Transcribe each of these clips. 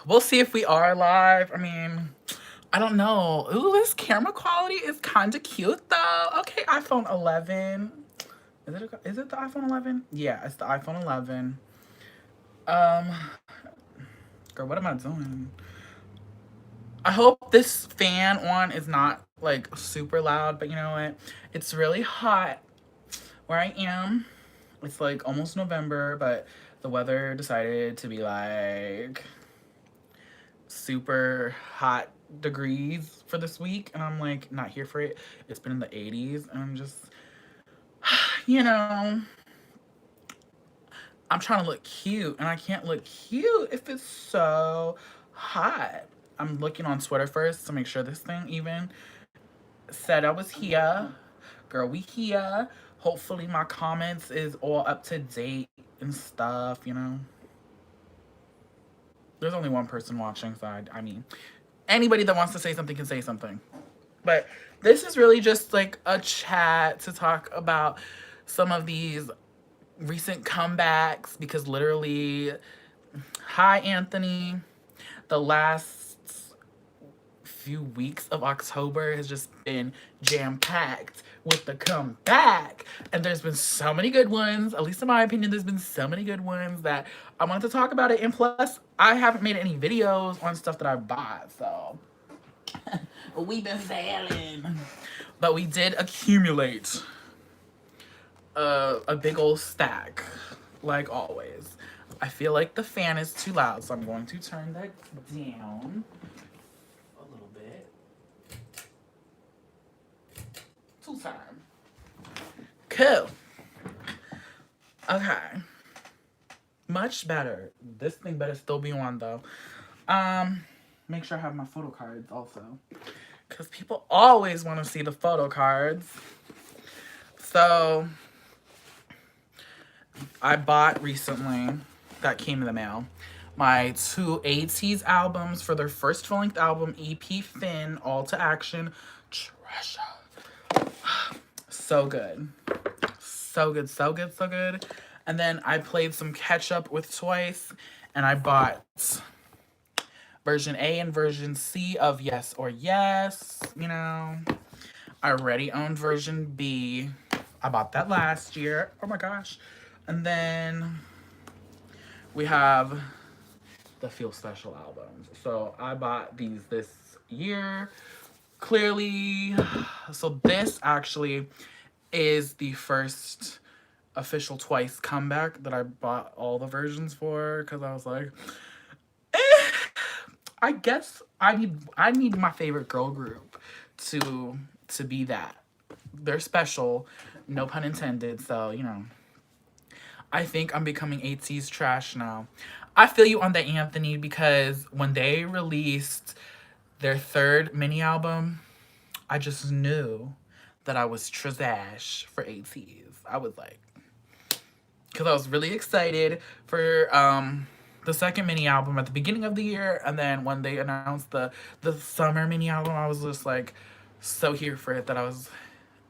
We'll see if we are live. I mean, I don't know. Ooh, this camera quality is kind of cute though. Okay, iPhone 11. Is it the iPhone 11? Yeah, it's the iPhone 11. Um, girl, what am I doing? I hope this fan on is not like super loud, but you know what? It's really hot where I am. It's like almost November, but the weather decided to be like super hot degrees for this week, and I'm like not here for it. It's been in the 80s, and I'm just, you know, I'm trying to look cute, and I can't look cute if it's so hot. I'm looking on Twitter first to make sure this thing even said I was here. Girl, we here. Hopefully my comments is all up to date and stuff. There's only one person watching, so I mean, anybody that wants to say something can say something. But this is really just like a chat to talk about some of these recent comebacks because literally, hi, Anthony. The last few weeks of October has just been jam packed with the comeback. And there's been so many good ones. At least in my opinion, there's been so many good ones that I wanted to talk about it. And plus, I haven't made any videos on stuff that I bought. So we've been sailing. But we did accumulate a big old stack, like always. I feel like the fan is too loud, so I'm going to turn that down a little bit. Two time. Cool. Okay. Much better. This thing better still be on though. Um, Make sure I have my photo cards also, because people always want to see the photo cards. So I bought recently, that came in the mail, my two ATEEZ albums for their first full length album, EP Finn, All to Action. Treasure. So good. So good, so good, so good. And then I played some catch up with Twice, and I bought version A and version C of Yes or Yes. I already owned version B. I bought that last year. Oh my gosh. And then we have the Feel Special albums. So I bought these this year. Clearly, so this actually is the first official Twice comeback that I bought all the versions for because I was like, eh, I guess I need my favorite girl group to to be that. They're special, no pun intended. So I think I'm becoming ATEEZ trash now. I feel you on that, Anthony, because when they released their third mini album, I just knew that I was trash for ATEEZ. I was like, because I was really excited for the second mini album at the beginning of the year, and then when they announced the summer mini album, I was just like so here for it that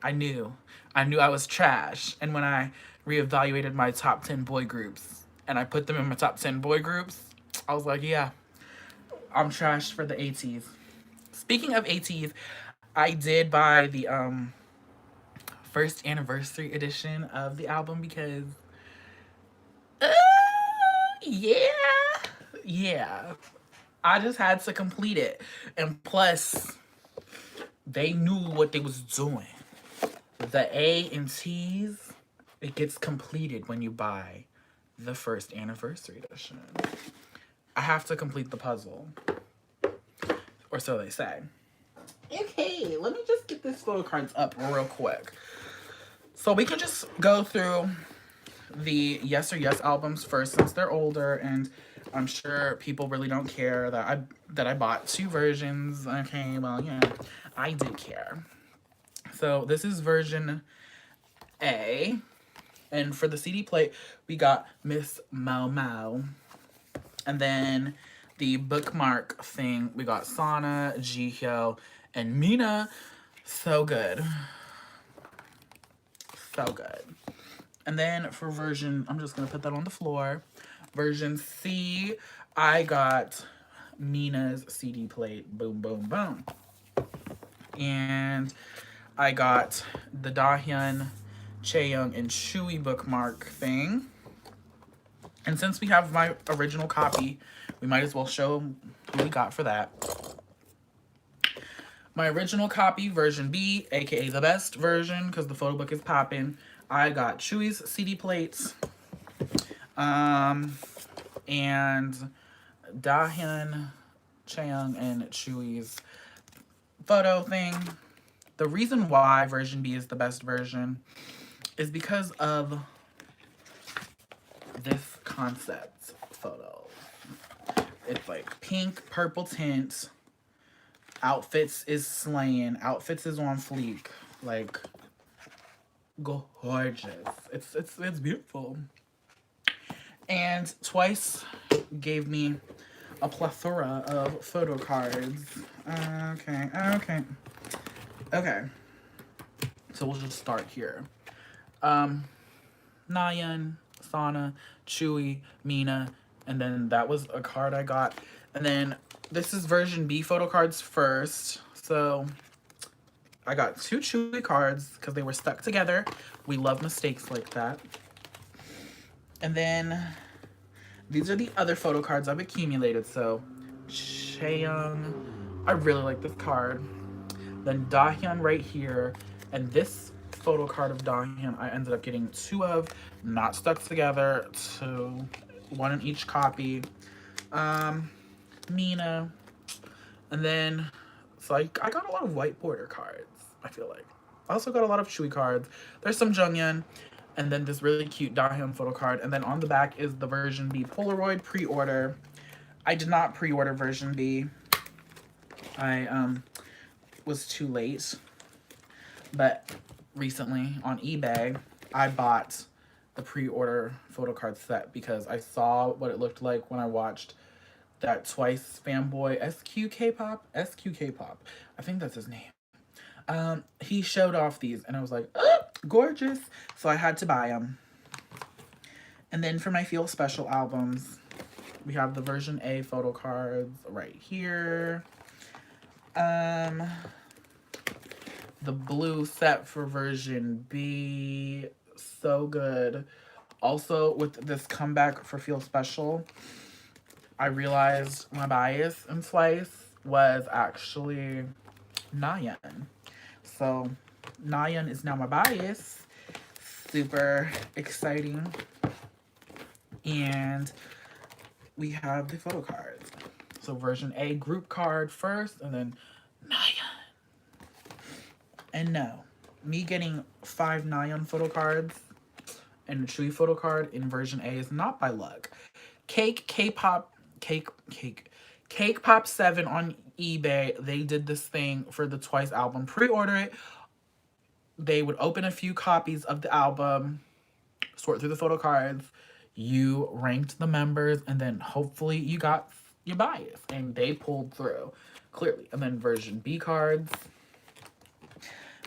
I knew I was trash. And when I reevaluated my top 10 boy groups and I put them in my top 10 boy groups, I was like, yeah, I'm trash for the ATEEZ. Speaking of ATEEZ, I did buy the first anniversary edition of the album because uh, yeah. Yeah. I just had to complete it. And plus, they knew what they was doing. The A and T's, it gets completed when you buy the first anniversary edition. I have to complete the puzzle. Or so they say. Okay, let me just get these photo cards up real quick. So we can just go through the Yes or Yes albums first since they're older, and I'm sure people really don't care that I bought two versions. Okay, well, I do care. So this is version A, and for the CD plate we got Miss Mau Mau, and then the bookmark thing we got Sana, Jihyo, and Mina. So good, so good. And then for version, I'm just gonna put that on the floor. Version C, I got Mina's CD plate, boom, boom, boom. And I got the Dahyun, Chaeyoung, and Chewy bookmark thing. And since we have my original copy, we might as well show who we got for that. My original copy, version B, aka the best version, because the photo book is popping. I got Chewy's CD plates, and Dahyun, Chaeyoung, and Chewy's photo thing. The reason why version B is the best version is because of this concept photo. It's like pink, purple tint. Outfits is slaying. Outfits is on fleek. Like, gorgeous. It's beautiful. And Twice gave me a plethora of photo cards. Okay. So we'll just start here. Nayeon, Sana, Chewy, Mina, and then that was a card I got. And then this is version B photo cards first. So I got 2 Chewy cards because they were stuck together. We love mistakes like that. And then these are the other photo cards I've accumulated. So Chaeyoung, I really like this card. Then Dahyun right here, and this photo card of Dahyun I ended up getting 2 of, not stuck together, 2, 1 in each copy. Mina, and then so I got a lot of white border cards. I feel like I also got a lot of Chewy cards. There's some Junghyun, and then this really cute Dahyun photo card, and then on the back is the version B Polaroid pre-order. I did not pre-order version B. I was too late, but recently on eBay I bought the pre-order photo card set because I saw what it looked like when I watched that Twice fanboy SQ K-pop, I think that's his name. He showed off these and I was like, oh, gorgeous, so I had to buy them. And then for my Feel Special albums, we have the version A photo cards right here. The blue set for version B, so good. Also, with this comeback for Feel Special, I realized my bias in Twice was actually Nayeon. So Nayeon is now my bias. Super exciting. And we have the photo cards. So version A group card first, and then Nayeon. And no, me getting 5 Nayeon photo cards and a Chewy photo card in version A is not by luck. Cake Pop 7 on eBay, they did this thing for the Twice album. Pre-order it. They would open a few copies of the album, sort through the photo cards. You ranked the members, and then hopefully you got your bias. And they pulled through, clearly. And then version B cards.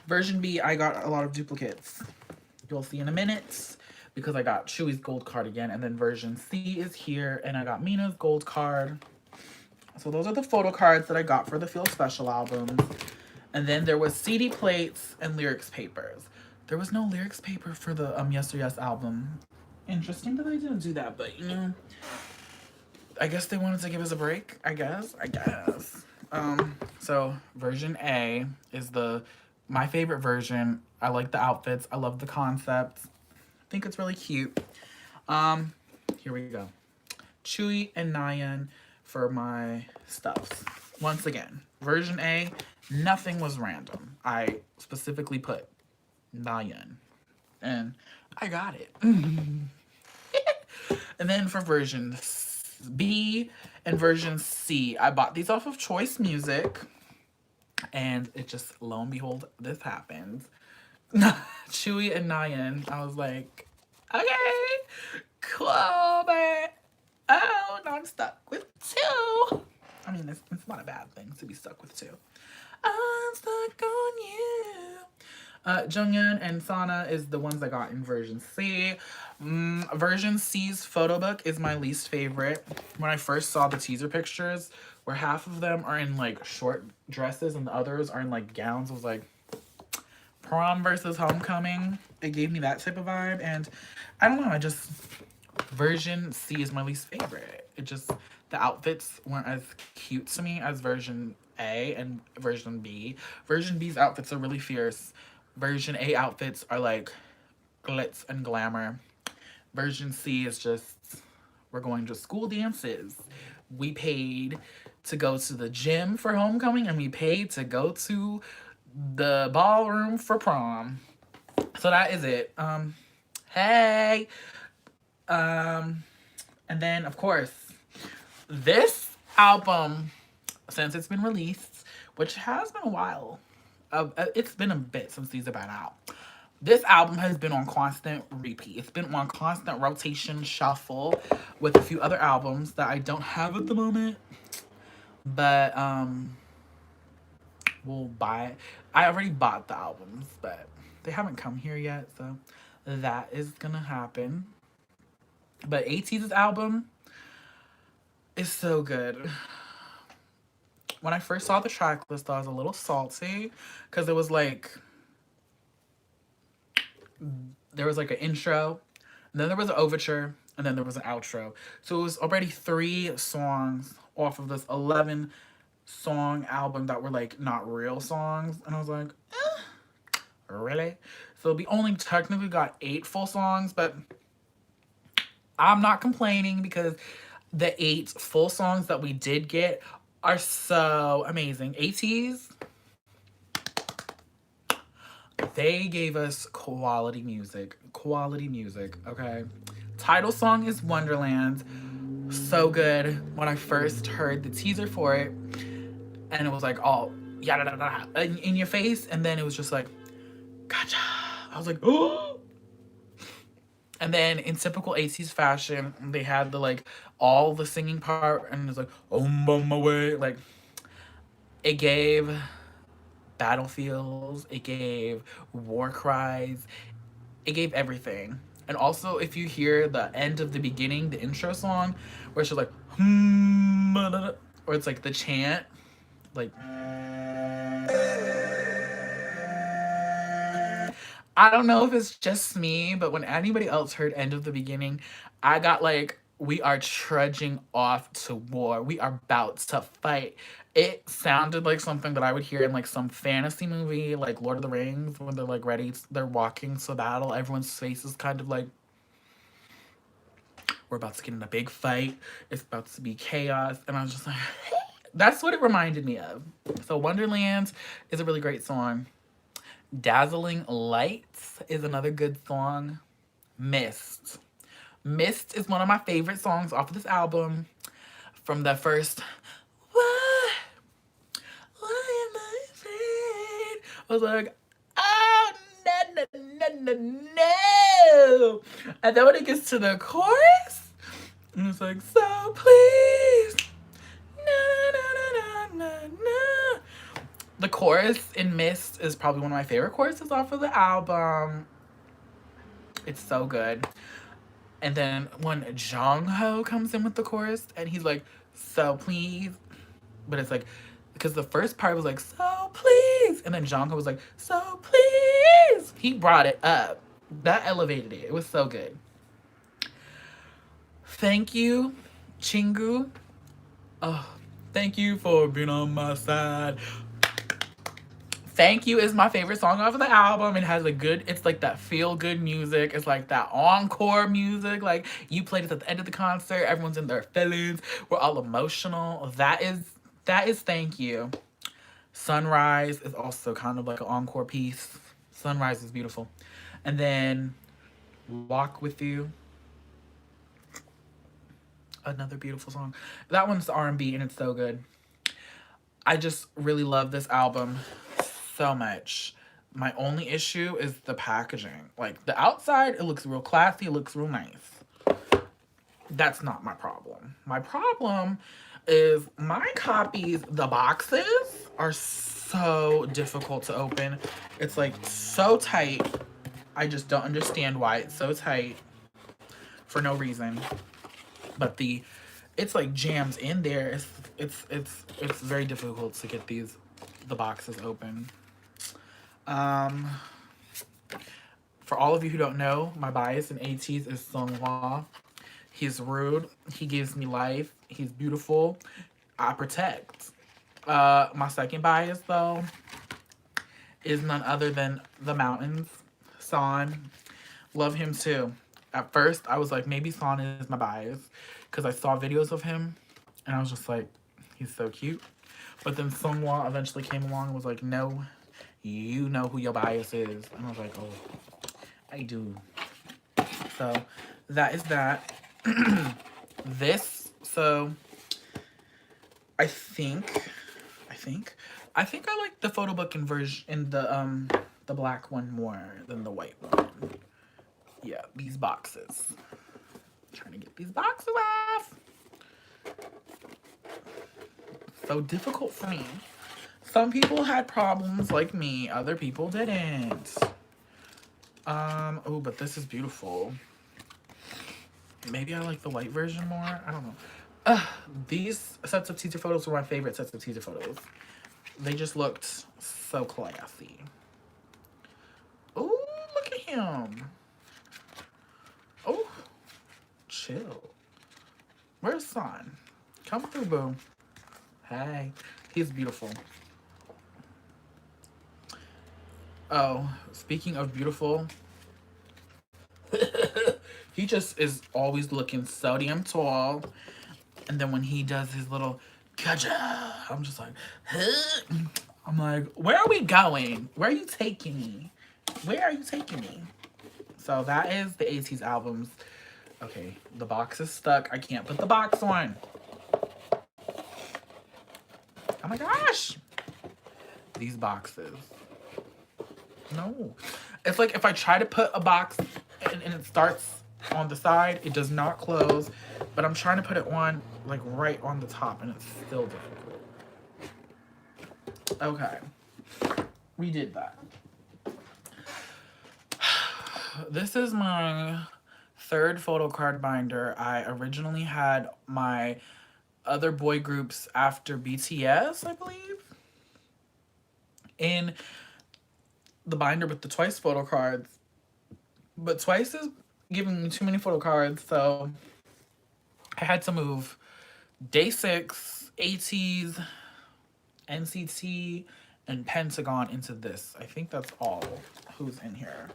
Version B, I got a lot of duplicates. You'll see in a minute, because I got Chewy's gold card again. And then version C is here, and I got Mina's gold card. So those are the photo cards that I got for the Feel Special albums. And then there was CD plates and lyrics papers. There was no lyrics paper for the Yes or Yes album. Interesting that I didn't do that, but you know, I guess they wanted to give us a break, I guess. So version A is my favorite version. I like the outfits. I love the concept. I think it's really cute. Here we go. Chewy and Nayeon for my stuffs. Once again, version A, nothing was random. I specifically put Nayeon, and I got it. And then for version B and version C, I bought these off of Choice Music, and it just, lo and behold, this happens. Chewy and Nayeon, I was like, okay, cool, but oh, now I'm stuck with 2. I mean, it's not a bad thing to be stuck with 2. I'm stuck on you. Junghyun and Sana is the ones I got in version C. Version C's photo book is my least favorite. When I first saw the teaser pictures, where half of them are in like short dresses and the others are in like gowns, I was like, prom versus homecoming. It gave me that type of vibe, and I don't know. Version C is my least favorite. It just, the outfits weren't as cute to me as version A and version B. Version B's outfits are really fierce. Version A outfits are like glitz and glamour. Version C is just, we're going to school dances. We paid to go to the gym for homecoming, and we paid to go to the ballroom for prom. So that is it. Hey. And then of course, this album, since it's been released, which has been a while, it's been a bit since these have been out. This album has been on constant repeat. It's been on constant rotation shuffle with a few other albums that I don't have at the moment. But we'll buy it. I already bought the albums, but they haven't come here yet, so that is gonna happen. But ATEEZ's album is so good. When I first saw the track list, I was a little salty because it was like, there was like an intro, and then there was an overture, and then there was an outro. So it was already 3 songs off of this 11 song album that were like not real songs. And I was like, really? So we only technically got 8 full songs, but I'm not complaining because the 8 full songs that we did get are so amazing. ATEEZ, they gave us quality music. Quality music, okay? Title song is Wonderland. So good. When I first heard the teaser for it, and it was like all yada da da in your face, and then it was just like, gotcha. I was like, oh. And then in typical ATEEZ fashion, they had the like all the singing part, and it's like, oh, on my way. Like, it gave battlefields, it gave war cries, it gave everything. And also, if you hear the end of the beginning, the intro song, where it's just like, or it's like the chant, like, I don't know if it's just me, but when anybody else heard End of the Beginning, I got like, we are trudging off to war. We are about to fight. It sounded like something that I would hear in like some fantasy movie, like Lord of the Rings, when they're like ready, they're walking to battle. Everyone's face is kind of like, we're about to get in a big fight. It's about to be chaos. And I was just like, that's what it reminded me of. So Wonderland is a really great song. Dazzling Lights is another good song. Mist. Mist is one of my favorite songs off of this album. From the first, why am I afraid? I was like, oh, no, no, no, no, no. And then when it gets to the chorus, and it's like, so please, no, no, no, no, no, no. The chorus in Mist is probably one of my favorite choruses off of the album. It's so good. And then when Jongho comes in with the chorus, and he's like, so please. But it's like, because the first part was like, so please. And then Jongho was like, so please. He brought it up. That elevated it. It was so good. Thank you, Chingu. Oh, thank you for being on my side. Thank You is my favorite song off of the album. It has a good, it's like that feel-good music. It's like that encore music. Like, you played it at the end of the concert. Everyone's in their feelings. We're all emotional. That is Thank You. Sunrise is also kind of like an encore piece. Sunrise is beautiful. And then Walk With You. Another beautiful song. That one's R&B, and it's so good. I just really love this album so much. My only issue is the packaging. Like, the outside, it looks real classy, it looks real nice. That's not my problem. My problem is my copies, the boxes are so so difficult to open. It's like so tight. I just don't understand why it's so tight for no reason. But it's like jams in there. It's very difficult to get the boxes open. For all of you who don't know, my bias in ATEEZ is Seonghwa. He's rude. He gives me life. He's beautiful. I protect. My second bias, though, is none other than The Mountains. Son. Love him, too. At first, I was like, maybe Son is my bias. Because I saw videos of him. And I was just like, he's so cute. But then Seonghwa eventually came along and was like, no, you know who your bias is. And I was like, oh, I do. So, that is that. So I think I like the photo book version in the black one more than the white one. Yeah, these boxes. I'm trying to get these boxes off. So difficult for me. Some people had problems like me, other people didn't. Oh, but this is beautiful. Maybe I like the white version more. I don't know. These sets of teaser photos were my favorite sets of teaser photos. They just looked so classy. Oh, look at him. Oh, chill. Where's Son? Come through, boo. Hey, he's beautiful. Oh, speaking of beautiful, he just is always looking so damn tall. And then when he does his little kaja, I'm just like, huh? I'm like, where are we going? Where are you taking me? Where are you taking me? So that is the ATEEZ albums. Okay, the box is stuck. I can't put the box on. Oh my gosh. These boxes. No. It's like if I try to put a box and it starts on the side, it does not close. But I'm trying to put it on, like, right on the top, and it's still difficult. Okay. We did that. This is my third photo card binder. I originally had my other boy groups after BTS, I believe, in the binder with the Twice photo cards. But Twice is giving me too many photo cards, so I had to move Day6, ATEEZ, NCT, and Pentagon into this. I think that's all who's in here.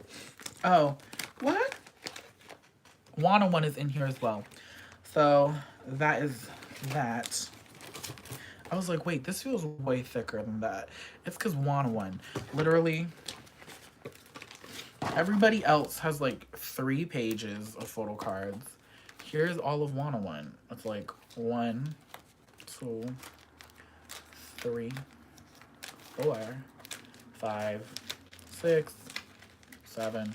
Oh, what? Wanna1 is in here as well. So that is that. I was like, wait, this feels way thicker than that. It's because Wanna1. Literally, everybody else has like 3 pages of photo cards. Here's all of Wanna1. It's like 1, 2, 3, 4, 5, 6, 7,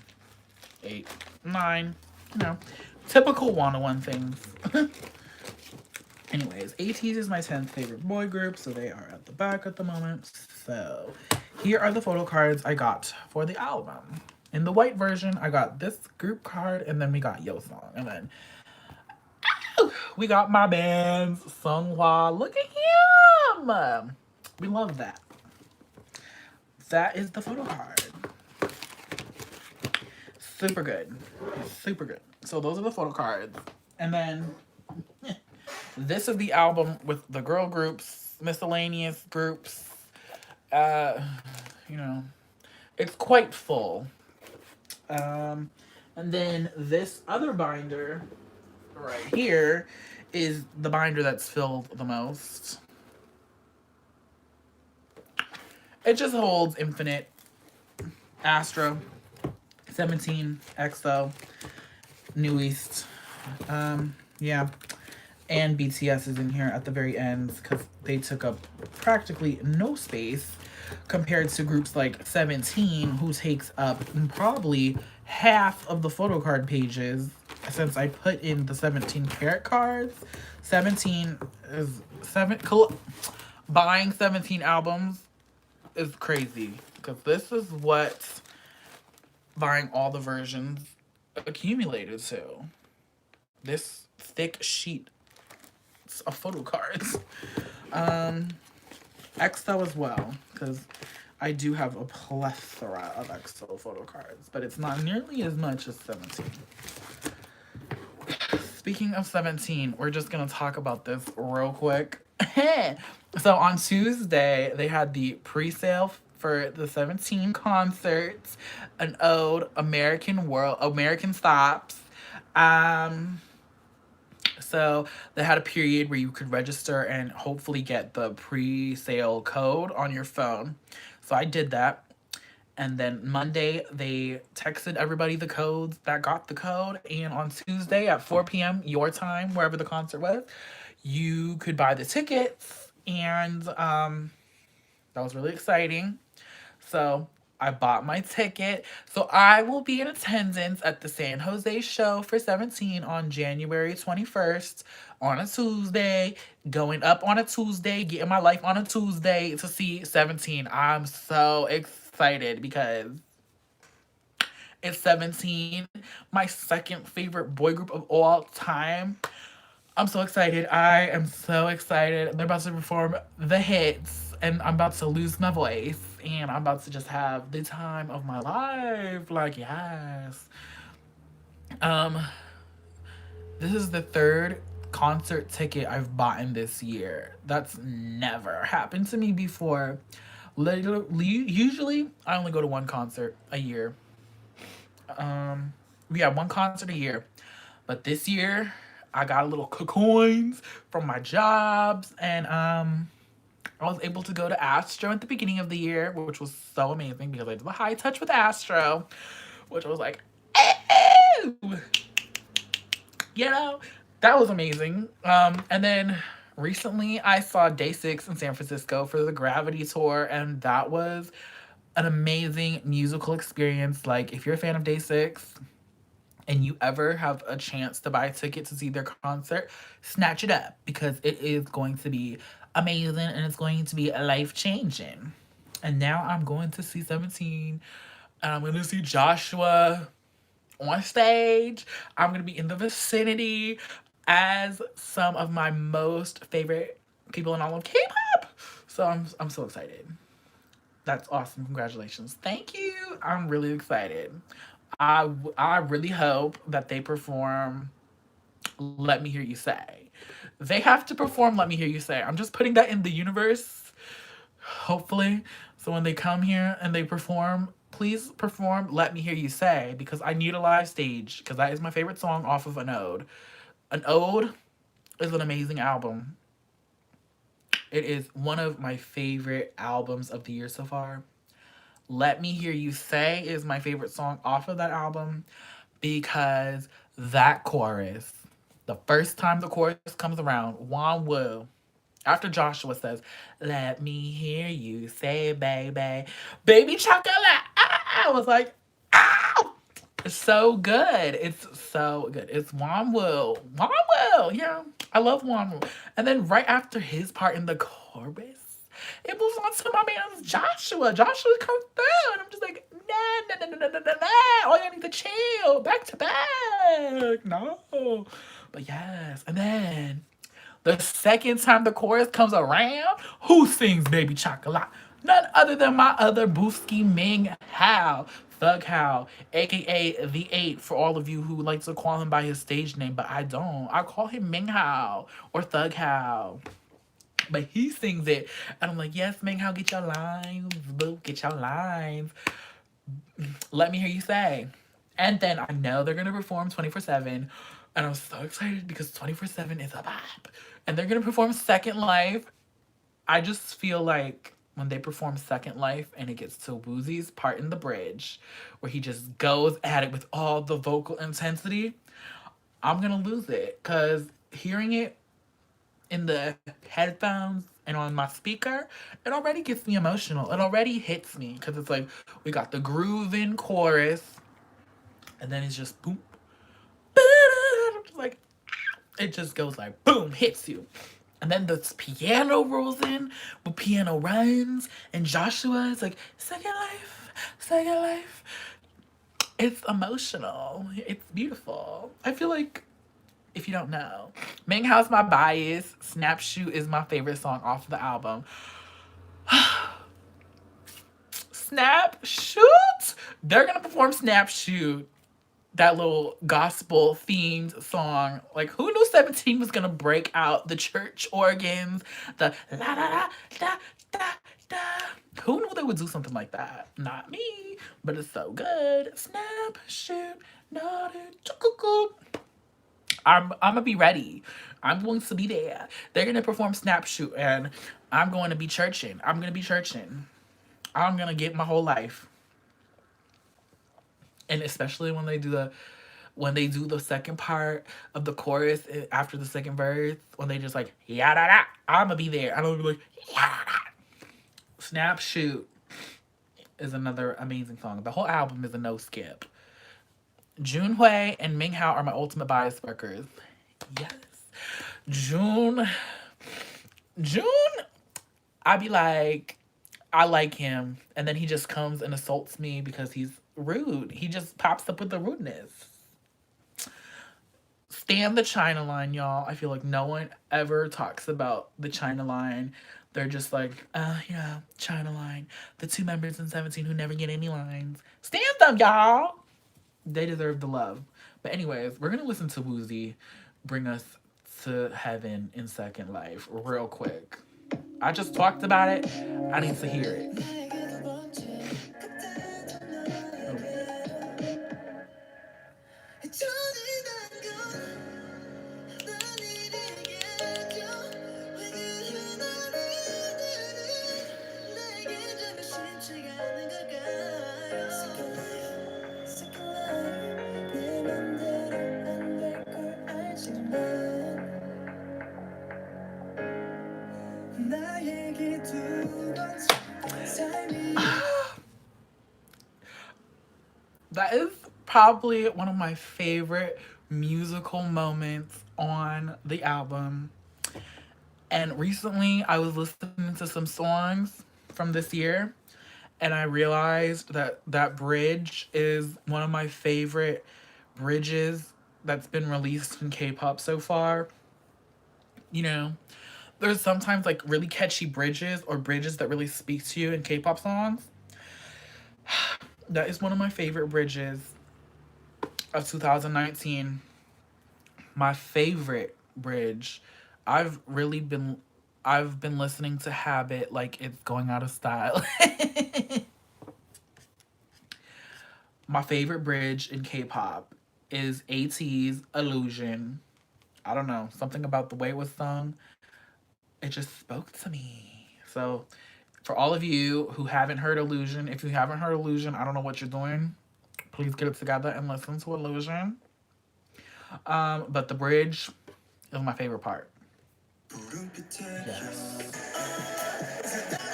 8, 9. You know, typical Wanna1 things. Anyways, ATEEZ is my 10th favorite boy group, so they are at the back at the moment. So here are the photo cards I got for the album. In the white version, I got this group card, and then we got Yeosang, and then we got my bands, Seonghwa. Look at him! We love that. That is the photo card. Super good. Super good. So those are the photo cards. And then this is the album with the girl groups, miscellaneous groups. You know, it's quite full. And then this other binder right here is the binder that's filled the most. It just holds Infinite, Astra, 17, EXO, New East. Yeah. And BTS is in here at the very end because they took up practically no space compared to groups like 17, who takes up probably half of the photo card pages. Since I put in the 17 karat cards, 17 is buying 17 albums is crazy because this is what buying all the versions accumulated to. This thick sheet of photo cards. Um, EXO as well, because I do have a plethora of EXO photo cards, but it's not nearly as much as 17. Speaking of 17, we're just gonna talk about this real quick. So on Tuesday, they had the pre-sale for the 17 concerts, an ode, American Stops. Um, so they had a period where you could register and hopefully get the pre-sale code on your phone. So I did that. And then Monday, they texted everybody the codes that got the code. And on Tuesday at 4 p.m., your time, wherever the concert was, you could buy the tickets. And that was really exciting. So I bought my ticket. So I will be in attendance at the San Jose show for 17 on January 21st on a Tuesday, going up on a Tuesday, getting my life on a Tuesday to see 17. I'm so excited because it's 17, my second favorite boy group of all time. I'm so excited. I am so excited. They're about to perform the hits, and I'm about to lose my voice, and I'm about to just have the time of my life. Like, yes. Um, this is the third concert ticket I've bought in this year. That's never happened to me before. Usually, I only go to one concert a year. We have one concert a year, but this year I got a little coins from my jobs, and I was able to go to Astro at the beginning of the year, which was so amazing because I did the high touch with Astro, which was like, ew! You know, that was amazing. And then recently I saw Day 6 in San Francisco for the Gravity Tour, and that was an amazing musical experience. Like, if you're a fan of Day 6 and you ever have a chance to buy a ticket to see their concert, snatch it up because it is going to be amazing and it's going to be life changing. And now I'm going to see 17 and I'm going to see Joshua on stage. I'm going to be in the vicinity as some of my most favorite people in all of K-pop. So I'm so excited. That's awesome. Congratulations. Thank you. I'm really excited. I really hope that they perform Let Me Hear You Say. They have to perform Let Me Hear You Say. I'm just putting that in the universe, hopefully. So when they come here and they perform, please perform Let Me Hear You Say because I need a live stage because that is my favorite song off of An Ode. An Ode is an amazing album. It is one of my favorite albums of the year so far. Let Me Hear You Say is my favorite song off of that album because that chorus, the first time the chorus comes around, Wonwoo, after Joshua says, let me hear you say, baby, baby chocolate, I was like, ow! It's so good. It's so good. It's Wonwoo. Wonwoo, yeah. I love Wonwoo. And then right after his part in the chorus, it moves on to my man's Joshua. Joshua comes through, and I'm just like, nah. Oh, you need to chill. Back to back. No. But yes. And then the second time the chorus comes around, who sings Baby Chocolate? None other than my other Booski Ming Hao. Thug Hao, aka The Eight, for all of you who like to call him by his stage name, but I don't. I call him Ming Hao or Thug Hao. But he sings it. And I'm like, yes, Ming Hao, get your lines. Boo, get your lines. Let me hear you say. And then I know they're going to perform 24/7. And I'm so excited because 24/7 is a vibe. And they're going to perform Second Life. I just feel like when they perform Second Life and it gets to Woozy's part in the bridge, where he just goes at it with all the vocal intensity, I'm going to lose it. Because hearing it in the headphones and on my speaker, it already gets me emotional. It already hits me because it's like we got the grooving chorus, and then it's just boom, boom, just like it just goes like boom, hits you, And then the piano rolls in with piano runs, and Joshua is like, second life, second life. It's emotional. It's beautiful. I feel like, if you don't know, Ming Hao's my bias. Snap Shoot is my favorite song off the album. Snap Shoot! They're gonna perform Snap Shoot, that little gospel themed song. Like, who knew 17 was gonna break out the church organs, the la da da da da da? Who knew they would do something like that? Not me, but it's so good. Snap, shoot, naughty, choo. I'm gonna be ready. I'm going to be there. They're gonna perform Snap Shoot, and I'm going to be churching. I'm gonna be churching. I'm gonna get my whole life. And especially when they do the second part of the chorus after the second verse, when they just like yada da, I'm gonna be there. I'm gonna be like yada da. Snap Shoot is another amazing song. The whole album is a no skip. Junhui and Ming Hao are my ultimate bias workers. Yes. June, I be like, I like him, and then he just comes and assaults me because he's rude. He just pops up with the rudeness. Stand the China line, y'all. I feel like no one ever talks about the China line. They're just like, yeah, China line. The two members in 17 who never get any lines. Stand them, y'all. They deserve the love. But anyways, we're gonna listen to Woozi bring us to heaven in Second Life real quick. I just talked about it. I need to hear it. That is probably one of my favorite musical moments on the album. And recently I was listening to some songs from this year, and I realized that that bridge is one of my favorite bridges that's been released in K-pop so far. You know, there's sometimes like really catchy bridges or bridges that really speak to you in K-pop songs. That is one of my favorite bridges of 2019. My favorite bridge. I've really been I've been listening to Habit like it's going out of style. My favorite bridge in K-pop is AT's Illusion. I don't know, something about the way it was sung, it just spoke to me. So, for all of you who haven't heard Illusion, if you haven't heard Illusion, I don't know what you're doing. Please get it together and listen to Illusion. But the bridge is my favorite part. Yes.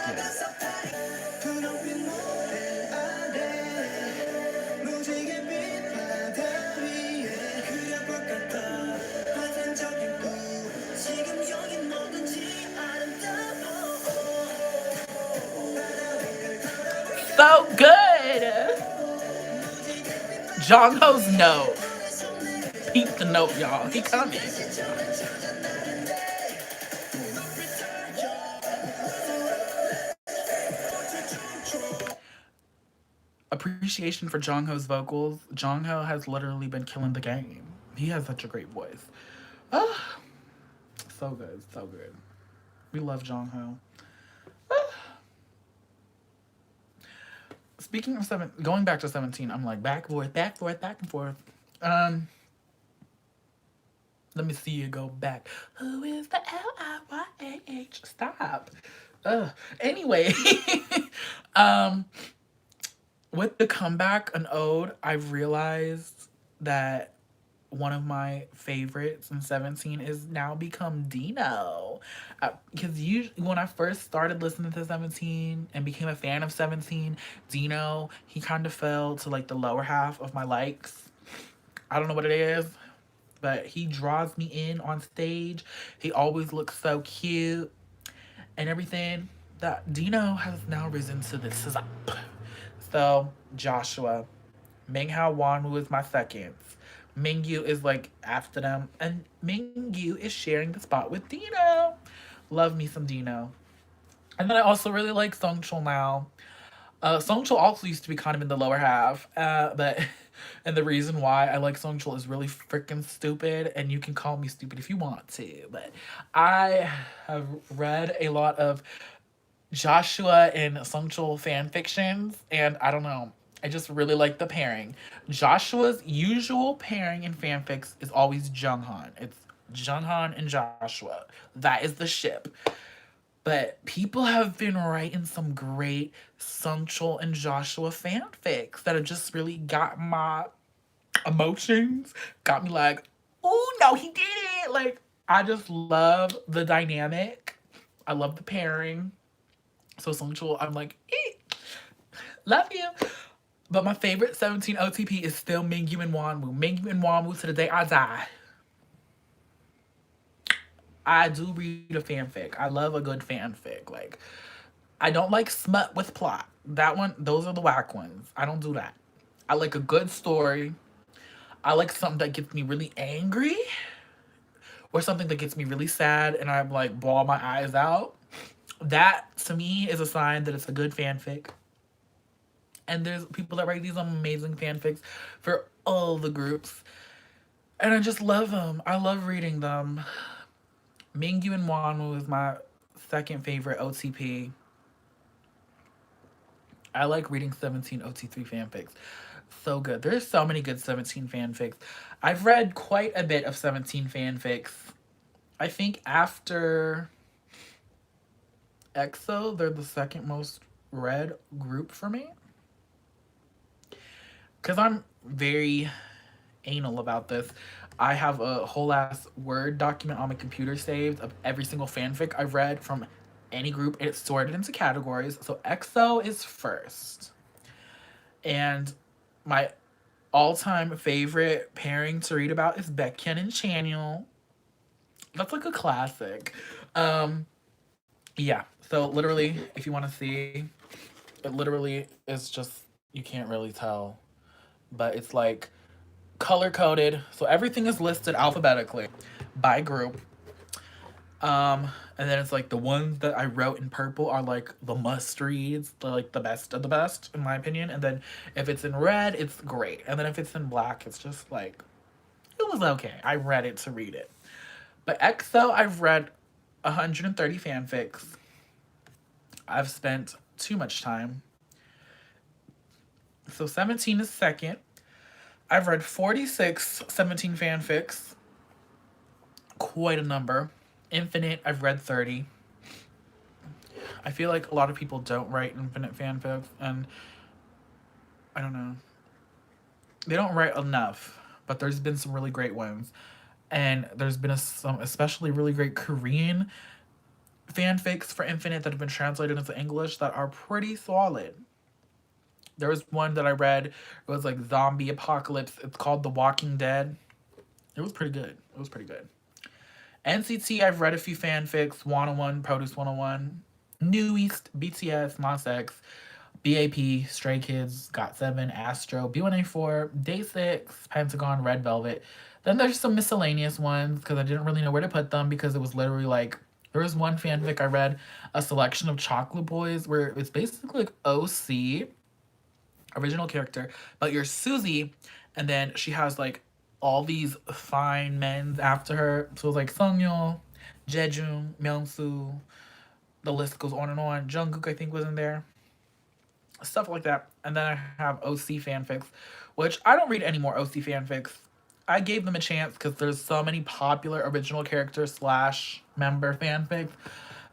Yes. So good. Jongho's note. Peep the note, y'all. He coming. Appreciation for Jongho's vocals. Jongho has literally been killing the game. He has such a great voice. Ah, so good, so good. We love Jongho. Speaking of going back to 17, I'm like back and forth. Let me see you go back. Who is the Liyah? Stop. Anyway, with the comeback, an ode, I've realized that one of my favorites in 17 is now become Dino. Because when I first started listening to 17 and became a fan of 17, Dino, he kind of fell to like the lower half of my likes. I don't know what it is. but he draws me in on stage. He always looks so cute and everything. That Dino has now risen to the top. So Joshua, Minghao Wanwu is my second. Mingyu is like after them, and Mingyu is sharing the spot with Dino. Love me some Dino. And then I also really like Songchul now. Songchul also used to be kind of in the lower half, but and the reason why I like Songchul is really freaking stupid, and you can call me stupid if you want to, but I have read a lot of Joshua and Songchul fan fictions, and I don't know. I just really like the pairing. Joshua's usual pairing in fanfics is always Junghan. It's Junghan and Joshua. That is the ship. But people have been writing some great Sungchul and Joshua fanfics that have just really got my emotions, got me like, oh no, he did it. Like, I just love the dynamic. I love the pairing. So Sungchul, I'm like, love you. But my favorite 17 OTP is still Mingyu and Wanwu. Mingyu and Wanwu to the day I die. I do read a fanfic. I love a good fanfic. Like, I don't like smut with plot. That one, those are the whack ones. I don't do that. I like a good story. I like something that gets me really angry, or something that gets me really sad and I'm like bawl my eyes out. That to me is a sign that it's a good fanfic. And there's people that write these amazing fanfics for all the groups. And I just love them. I love reading them. Mingyu and Wanwu is my second favorite OTP. I like reading 17 OT3 fanfics. So good. There's so many good 17 fanfics. I've read quite a bit of 17 fanfics. I think after EXO, they're the second most read group for me. Because I'm very anal about this. I have a whole ass Word document on my computer saved of every single fanfic I've read from any group, and it's sorted into categories. So EXO is first. And my all-time favorite pairing to read about is Baekhyun and Chanyeol. That's like a classic. Yeah, so literally, if you want to see, it literally is just, you can't really tell, but it's like color-coded, so everything is listed alphabetically by group. And then it's like the ones that I wrote in purple are like the must reads, like the best of the best, in my opinion. And then if it's in red, it's great. And then if it's in black, it's just like, it was okay. I read it to read it. But EXO, I've read 130 fanfics. I've spent too much time. So 17 is second. I've read 46 17 fanfics. Quite a number. Infinite, I've read 30. I feel like a lot of people don't write Infinite fanfics, and I don't know. They don't write enough, but there's been some really great ones. And there's been some especially really great Korean fanfics for Infinite that have been translated into English that are pretty solid. There was one that I read. It was like zombie apocalypse. It's called The Walking Dead. It was pretty good. It was pretty good. NCT, I've read a few fanfics. 101, Produce 101, New East, BTS, Mos X, BAP, Stray Kids, GOT7, Astro, B1A4, Day6, Pentagon, Red Velvet. Then there's some miscellaneous ones because I didn't really know where to put them because it was literally like, there was one fanfic I read, a selection of Chocolate Boys, where it's basically like OC, original character, but you're Suzy, and then she has like all these fine men after her. So it was like Sungyeol, Jejun, Myungsu, the list goes on and on. Jungkook, I think, was in there. Stuff like that. And then I have OC fanfics, which I don't read any more OC fanfics. I gave them a chance because there's so many popular original character / member fanfics.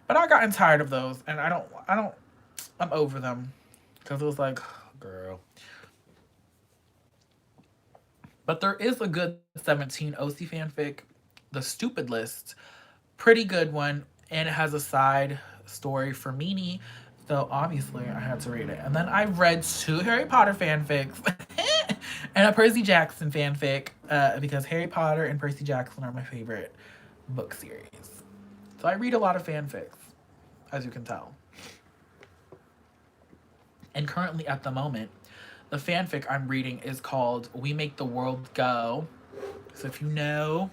But I've gotten tired of those, and I'm over them. Because it was like, girl. But there is a good 17 OC fanfic, The Stupid List. Pretty good one. And it has a side story for Meanie. So obviously I had to read it. And then I read 2 Harry Potter fanfics. And a Percy Jackson fanfic, because Harry Potter and Percy Jackson are my favorite book series. So I read a lot of fanfics, as you can tell. And currently, at the moment, the fanfic I'm reading is called We Make the World Go. So if you know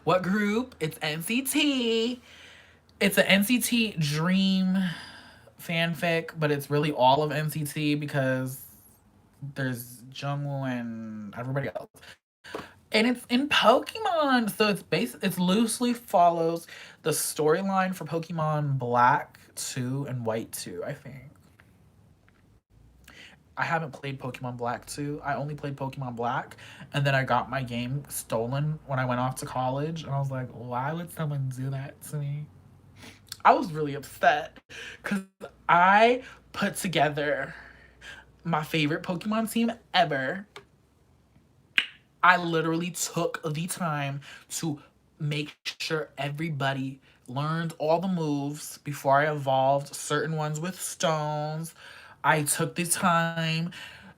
what group, it's NCT. It's an NCT Dream fanfic, but it's really all of NCT because there's Jungwoo and everybody else. And it's in Pokemon, so it's loosely follows the storyline for Pokemon Black 2 and White 2, I think. I haven't played Pokemon Black 2. I only played Pokemon Black, and then I got my game stolen when I went off to college, and I was like, why would someone do that to me? I was really upset because I put together my favorite Pokemon team ever. I literally took the time to make sure everybody learned all the moves before I evolved certain ones with stones. I took the time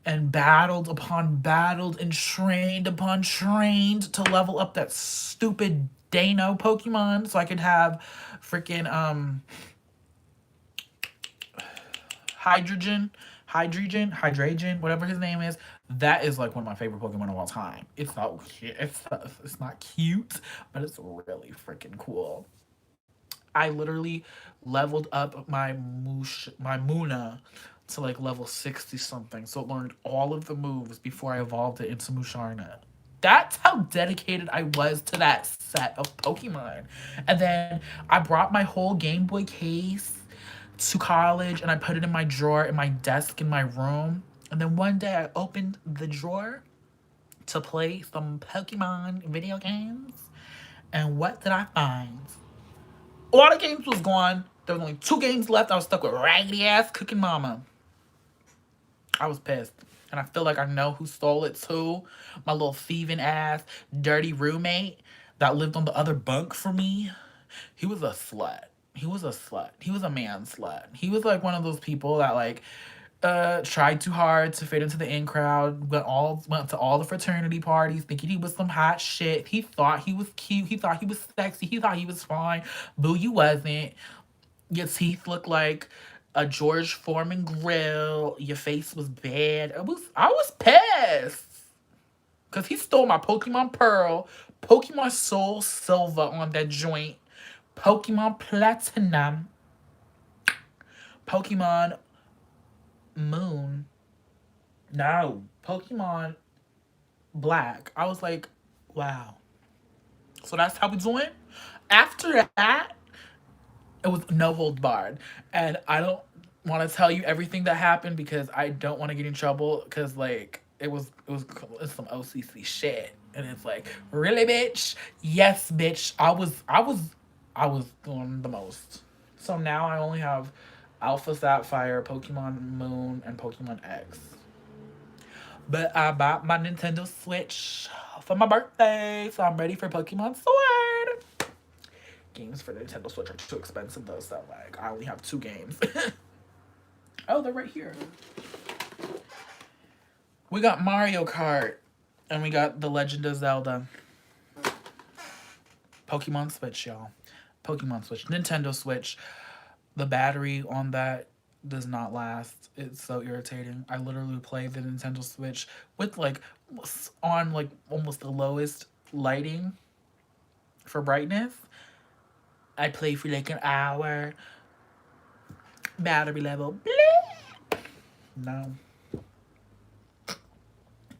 and battled upon battled and trained upon trained to level up that stupid Dano Pokemon so I could have freaking hydrogen, whatever his name is. That is like one of my favorite Pokemon of all time. It's not cute. It's not cute, but it's really freaking cool. I literally leveled up my Muna to like level 60 something, so it learned all of the moves before I evolved it into Musharna. That's how dedicated I was to that set of Pokemon. And then I brought my whole Game Boy case to college and I put it in my drawer in my desk in my room. And then one day I opened the drawer to play some Pokemon video games. And what did I find? All the games was gone. There was only 2 games left. I was stuck with raggedy ass Cooking Mama. I was pissed. And I feel like I know who stole it too. My little thieving ass, dirty roommate that lived on the other bunk for me. He was a slut. He was a slut. He was a man slut. He was like one of those people that like tried too hard to fit into the in crowd, went to all the fraternity parties thinking he was some hot shit. He thought he was cute, he thought he was sexy, he thought he was fine. Boo, you wasn't. Your teeth looked like a George Foreman grill. Your face was bad. I was pissed. Cause he stole my Pokemon Pearl, Pokemon Soul Silver on that joint, Pokemon Platinum, Pokemon Moon. No, Pokemon Black. I was like, wow. So that's how we doing. After that, it was no holds barred, and I don't want to tell you everything that happened because I don't want to get in trouble. Because like it's some OCC shit, and it's like really, bitch. Yes, bitch. I was doing the most. So now I only have Alpha Sapphire, Pokemon Moon, and Pokemon X. But I bought my Nintendo Switch for my birthday, so I'm ready for Pokemon Sword. Games for Nintendo Switch are too expensive though, so like I only have 2 games. Oh, they're right here. We got Mario Kart, and we got The Legend of Zelda. Pokemon Switch, y'all. Pokemon Switch. Nintendo Switch. The battery on that does not last. It's so irritating. I literally play the Nintendo Switch with like on like almost the lowest lighting for brightness. I play for like an hour. Battery level. Bleep. No.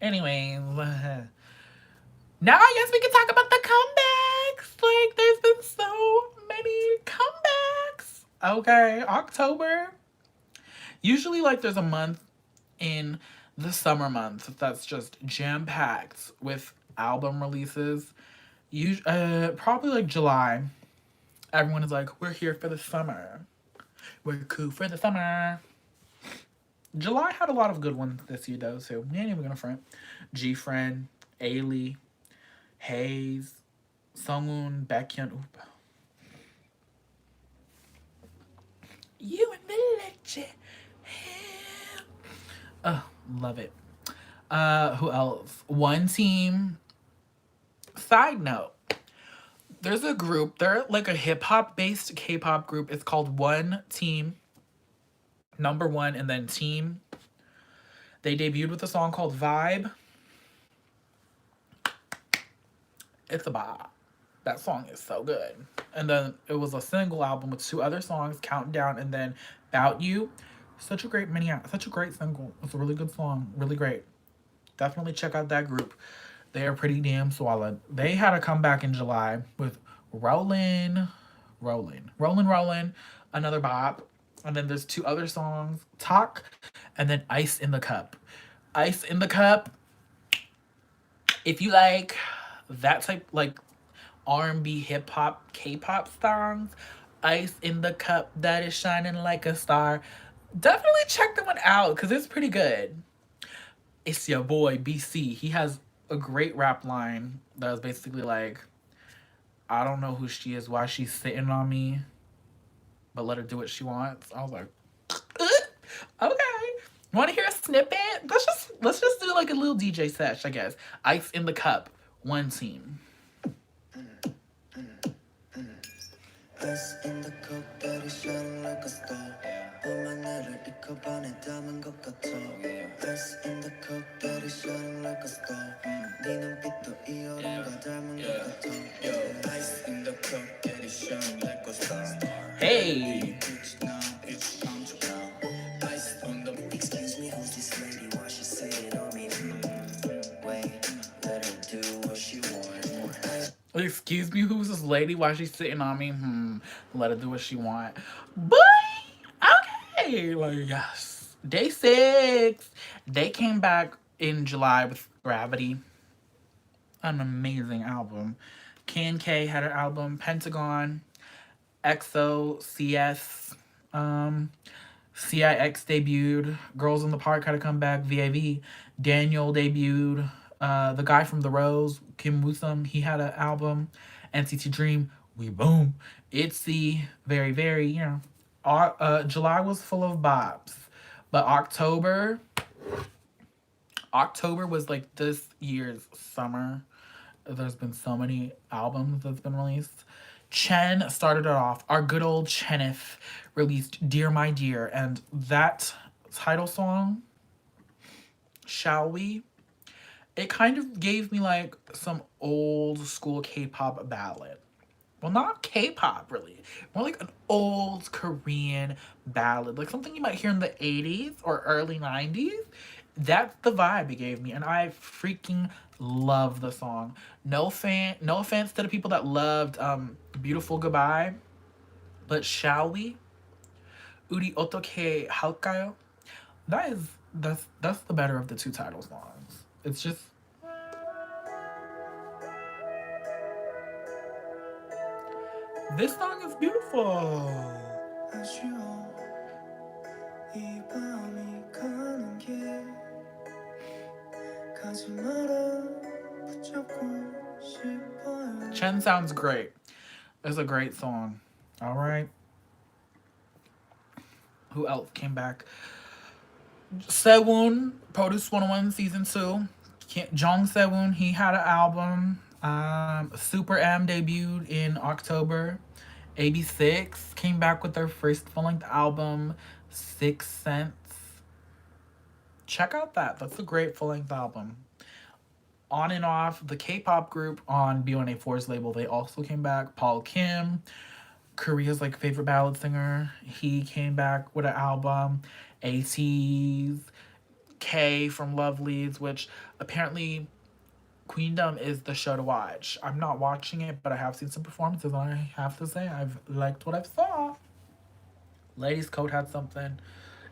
Anyways. Now I guess we can talk about the comebacks. Like there's been so many comebacks. Okay, October. Usually like there's a month in the summer months that's just jam packed with album releases. Probably like July. Everyone is like, we're here for the summer. We're cool for the summer. July had a lot of good ones this year though, so we ain't even gonna front. G-Friend, Ailey, Hayes, Sungwoon, Baekhyun. Oop. You and the legend. Oh, love it. Who else? One Team. Side note, there's a group, they're like a hip hop based K-pop group. It's called One Team, number one, and then Team. They debuted with a song called Vibe. It's a bop. That song is so good. And then it was a single album with two other songs, Countdown and then Bout You. Such a great such a great single. It's a really good song. Really great. Definitely check out that group. They are pretty damn solid. They had a comeback in July with Rollin', another bop. And then there's two other songs, Talk, and then Ice in the Cup. Ice in the Cup, if you like that type, like R&B, hip hop, K-pop songs, Ice in the Cup that is shining like a star. Definitely check that one out because it's pretty good. It's your boy BC. He has a great rap line that is basically like, I don't know who she is, why she's sitting on me, but let her do what she wants. I was like, okay. Want to hear a snippet? Let's just do like a little DJ sesh, I guess. Ice in the Cup, One Team. Ice in the cup that is shining like a star. 봄한 나를 이컵 안에 담은 것 같아. Ice in the cup that is shining like a star. 네 눈빛도 이 얼음과 닮은 것 같아. Ice in the cup that is shining like a star. Hey. Ice on the. Excuse me, who's this lady? Why she sitting on me? Wait, let her do what she wants. Excuse me, who's this lady? Why she sitting on me? Let her do what she want. Boy, okay, like yes. Day 6, they came back in July with Gravity, an amazing album. K had an album, Pentagon, EXO, CS, CIX debuted, Girls in the Park had a comeback, VAV, Daniel debuted, the guy from The Rose, Kim Woo-sung, he had an album, NCT Dream, We Boom, ITZY, very, very, July was full of bops, but October was like this year's summer. There's been so many albums that's been released. Chen started it off. Our good old Chenif released Dear My Dear, and that title song, Shall We? It kind of gave me like some old school K-pop ballad. Well, not K-pop really. More like an old Korean ballad. Like something you might hear in the 80s or early 90s. That's the vibe it gave me. And I freaking love the song. No offense to the people that loved Beautiful Goodbye. But Shall We? Uri Otoke Halkayo? That's the better of the two title songs. It's just this song is beautiful. Chen sounds great. It's a great song. All right. Who else came back? Sewon, Produce 101 Season 2. Jong Sewon, he had an album. Super M debuted in October. AB6 came back with their first full-length album, 6 Cents. Check out that. That's a great full-length album. On and Off, the K-pop group on B1A4's label, they also came back. Paul Kim, Korea's like favorite ballad singer, he came back with an album. ATEEZ, K from Lovelyz, which apparently Queendom is the show to watch. I'm not watching it, but I have seen some performances, and I have to say I've liked what I saw. Ladies Code had something.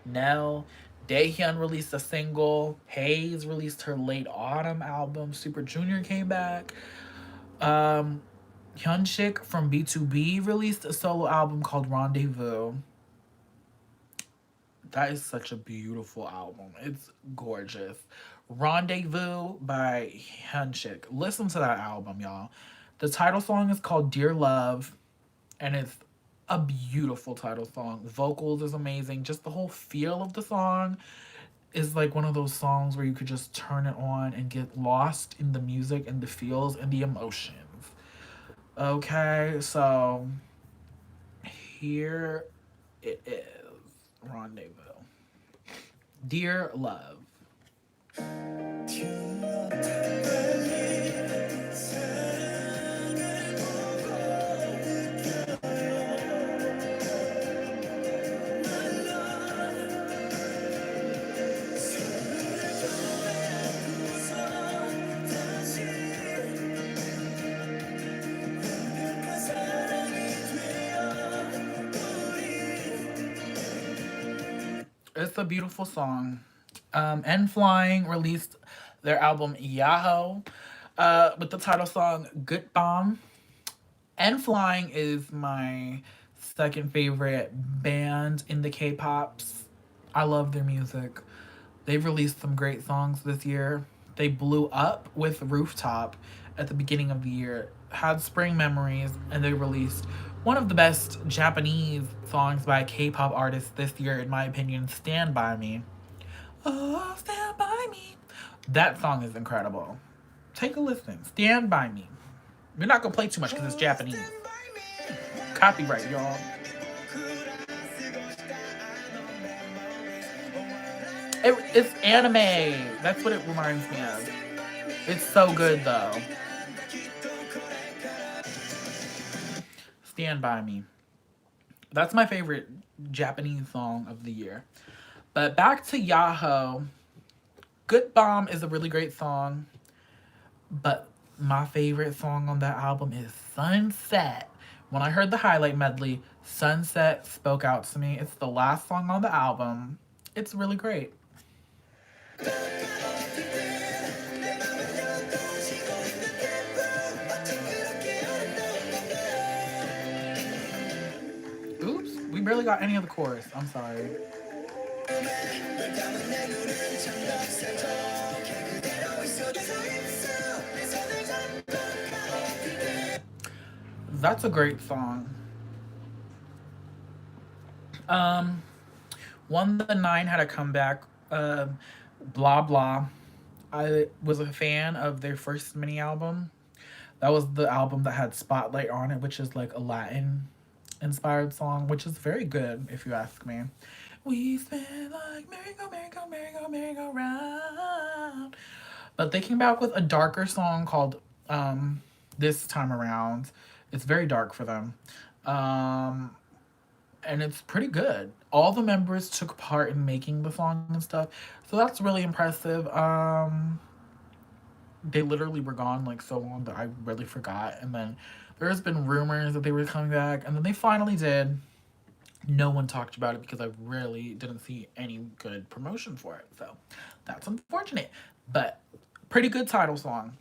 Nell, Daehyun released a single. Haze released her late autumn album. Super Junior came back. Hyunshik from B2B released a solo album called Rendezvous. That is such a beautiful album. It's gorgeous. Rendezvous by Hyunshik. Listen to that album, y'all. The title song is called Dear Love, and it's a beautiful title song. Vocals is amazing. Just the whole feel of the song. is like one of those songs where you could just turn it on and get lost in the music and the feels and the emotions. Okay, so here it is. Rendezvous. Dear Love. It's a beautiful song. N.Flying released their album Yahoo with the title song Good Bomb. N.Flying is my second favorite band in the K-pops. I love their music. They've released some great songs this year. They blew up with Rooftop at the beginning of the year, had Spring Memories, and they released one of the best Japanese songs by a K-pop artist this year, in my opinion, Stand By Me. Oh, Stand By Me. That song is incredible. Take a listen. Stand By Me. We're not going to play too much because it's Japanese. Copyright, y'all. It's anime. That's what it reminds me of. It's so good, though. Stand By Me. That's my favorite Japanese song of the year. But back to Yahoo. Good Bomb is a really great song. But my favorite song on that album is Sunset. When I heard the highlight medley, Sunset spoke out to me. It's the last song on the album. It's really great. Oops, we barely got any of the chorus. I'm sorry. That's a great song. 1THE9 had a comeback. Blah Blah. I was a fan of their first mini album. That was the album that had Spotlight on it, which is like a Latin inspired song, which is very good if you ask me. We spin like merry-go round. But they came back with a darker song called This Time Around. It's very dark for them. And it's pretty good. All the members took part in making the song and stuff. So that's really impressive. They literally were gone like so long that I really forgot. And then there's been rumors that they were coming back, and then they finally did. No one talked about it because I really didn't see any good promotion for it. So that's unfortunate. But pretty good title song.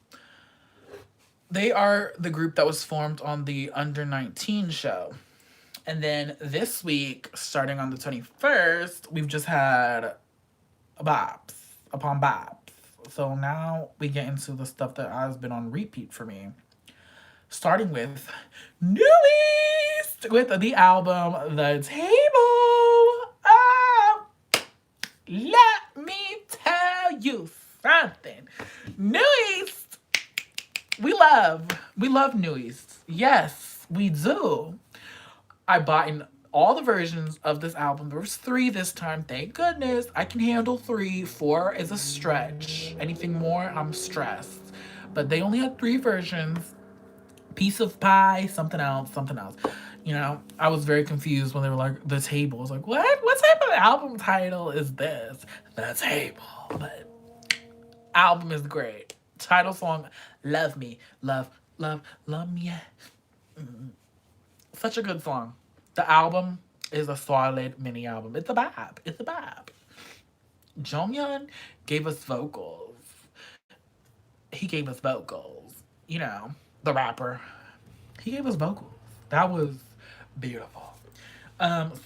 They are the group that was formed on the Under 19 show. And then this week, starting on the 21st, we've just had bops upon bops. So now we get into the stuff that has been on repeat for me. Starting with New East with the album The Table. Oh, let me tell you something. New East, we love New East. Yes, we do. I bought in all the versions of this album. There was 3 this time. Thank goodness. I can handle 3. 4 is a stretch. Anything more, I'm stressed. But they only had 3 versions. Piece of Pie, something else. You know, I was very confused when they were like, The Table. I was like, what? What type of album title is this? The Table. But album is great. Title song, Love Me. Love me. Yeah. Such a good song. The album is a solid mini album. It's a bop. Jonghyun gave us vocals. He gave us vocals. You know, the rapper. He gave us vocals. That was beautiful.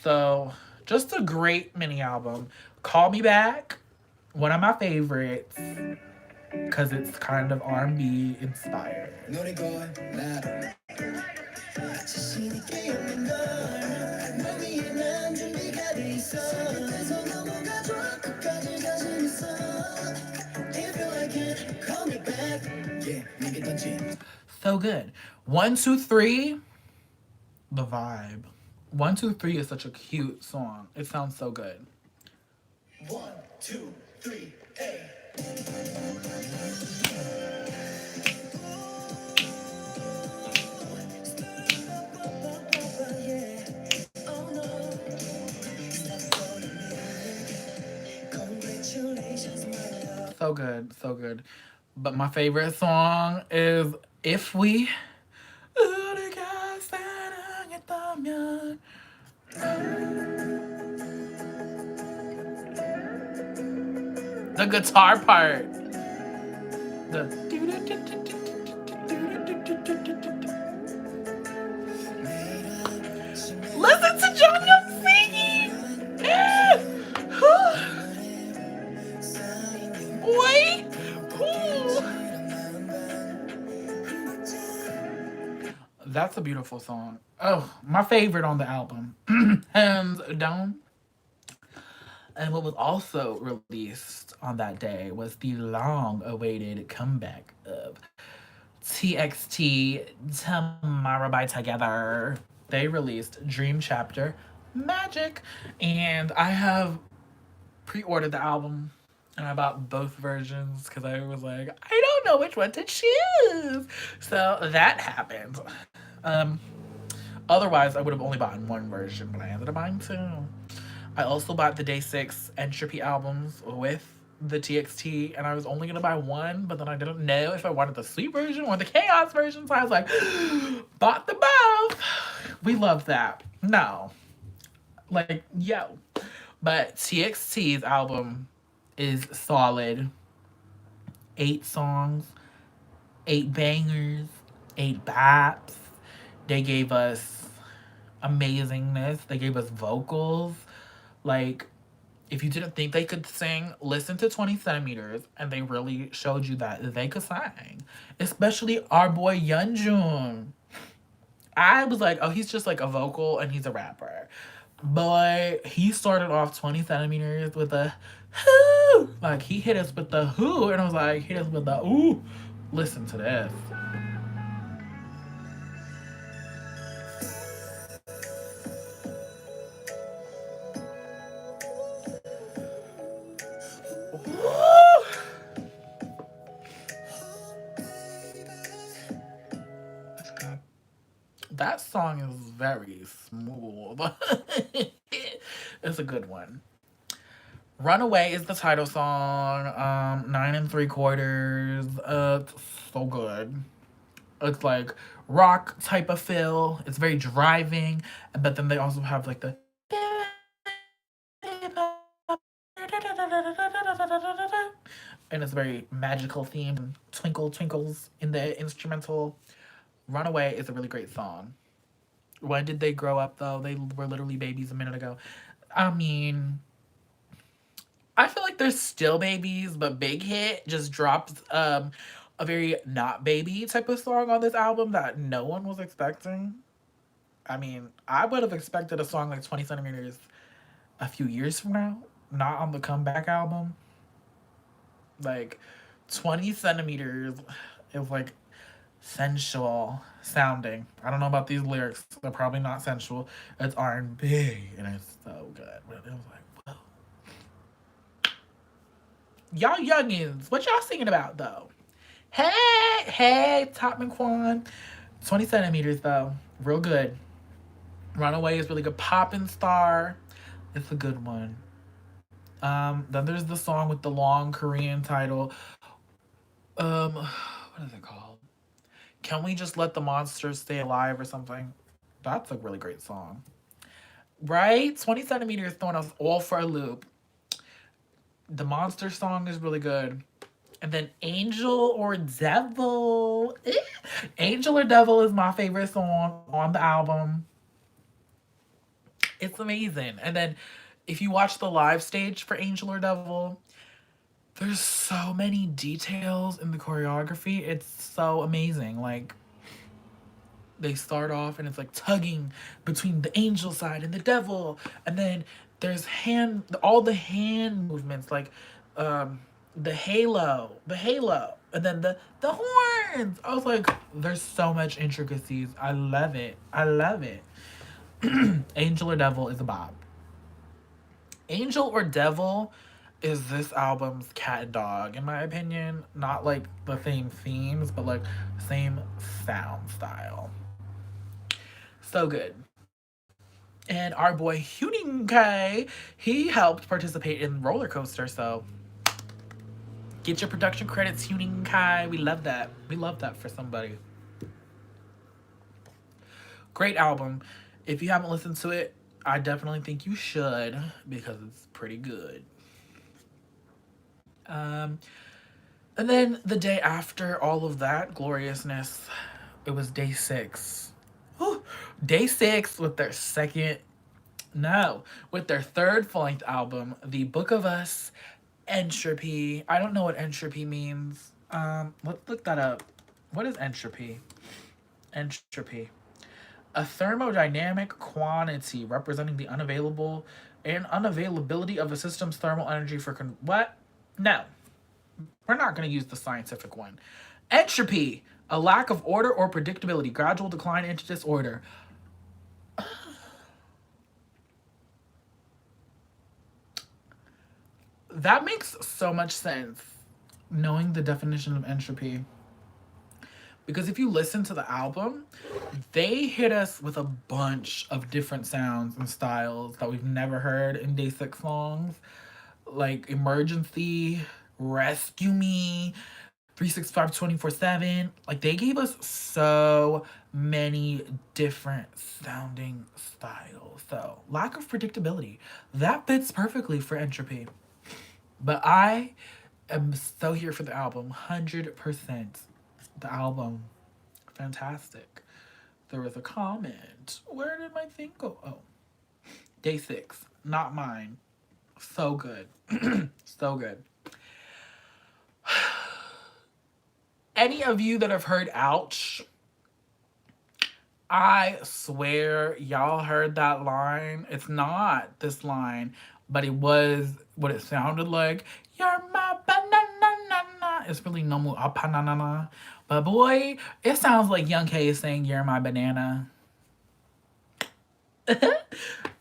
So just a great mini album. Call Me Back, one of my favorites, because it's kind of R&B inspired. So good. 1, 2, 3, the vibe. 1, 2, 3 is such a cute song. It sounds so good. 1, 2, 3, hey. So good, so good. But my favorite song is If We. The guitar part. The listen to John Young singing. Yeah. Wait. That's a beautiful song. Oh, my favorite on the album. Hands down. And what was also released on that day was the long awaited comeback of TXT Tomorrow by Together. They released Dream Chapter Magic. And I have pre ordered the album and I bought both versions because I was like, I don't know which one to choose. So that happened. Um, Otherwise, I would have only bought one version, but I ended up buying two. I also bought the Day 6 Entropy albums with the TXT, and I was only gonna buy one, but then I didn't know if I wanted the Sweet version or the Chaos version, so I was like, bought them both. We love that. No. Like, yo. But TXT's album is solid. 8 songs, 8 bangers, 8 baps. They gave us amazingness. They gave us vocals. Like, if you didn't think they could sing, listen to 20 Centimeters, and they really showed you that they could sing. Especially our boy Yeonjun. I was like, oh, he's just like a vocal and he's a rapper. But he started off 20 Centimeters with a whoo. Like, he hit us with the who, and I was like, hit us with the ooh. Listen to this. That song is very smooth. It's a good one. Runaway is the title song. 9 3/4. It's so good. It's like rock type of feel. It's very driving, but then they also have like the and it's very magical themed and twinkle twinkles in the instrumental. Runaway is a really great song. When did they grow up though? They were literally babies a minute ago. I mean, I feel like they're still babies, but Big Hit just dropped a very not baby type of song on this album that no one was expecting. I mean, I would have expected a song like 20 Centimeters a few years from now, not on the comeback album. Like 20 Centimeters is like sensual sounding. I don't know about these lyrics. They're probably not sensual. It's R&B and it's so good. But it was like, whoa. Y'all youngins, what y'all singing about though? Hey, Top McQuan. 20 Centimeters though. Real good. Runaway is really good. Poppin' Star. It's a good one. Then there's the song with the long Korean title. What is it called? Can we just let the monsters stay alive or something? That's a really great song. Right? 20 Centimeters throwing us all for a loop. The monster song is really good. And then Angel or Devil. Angel or Devil is my favorite song on the album. It's amazing. And then if you watch the live stage for Angel or Devil, there's so many details in the choreography. It's so amazing. Like, they start off and it's like tugging between the angel side and the devil, and then there's all the hand movements, like the halo, and then the horn, hands. I was like, there's so much intricacies. I love it. I love it. Angel or Devil is a bop. Angel or Devil is this album's cat and dog, in my opinion. Not like the same themes, but like same sound style. So good. And our boy Huning K, he helped participate in Roller Coaster, so get your production credits, Huning Kai. We love that. We love that for somebody. Great album. If you haven't listened to it, I definitely think you should because it's pretty good. Um, and then the day after all of that gloriousness, it was day 6. Whew. Day 6 with their second, no, with their third full length album, The Book of Us, Entropy. I don't know what entropy means. Let's look that up. What is entropy? Entropy. A thermodynamic quantity representing the unavailable and unavailability of a system's thermal energy for what? No, we're not going to use the scientific one. Entropy, a lack of order or predictability, gradual decline into disorder. That makes so much sense, knowing the definition of entropy. Because if you listen to the album, they hit us with a bunch of different sounds and styles that we've never heard in Day 6 songs. Like Emergency, Rescue Me, 365 24/7. Like they gave us so many different sounding styles. So lack of predictability. That fits perfectly for Entropy. But I am so here for the album. 100%. The album. Fantastic. There was a comment. Where did my thing go? Oh. Day 6. Not mine. So good. So good. Any of you that have heard Ouch, I swear y'all heard that line. It's not this line, but it was what it sounded like. You're my banana. It's really no more panana. But boy, it sounds like Young K is saying you're my banana.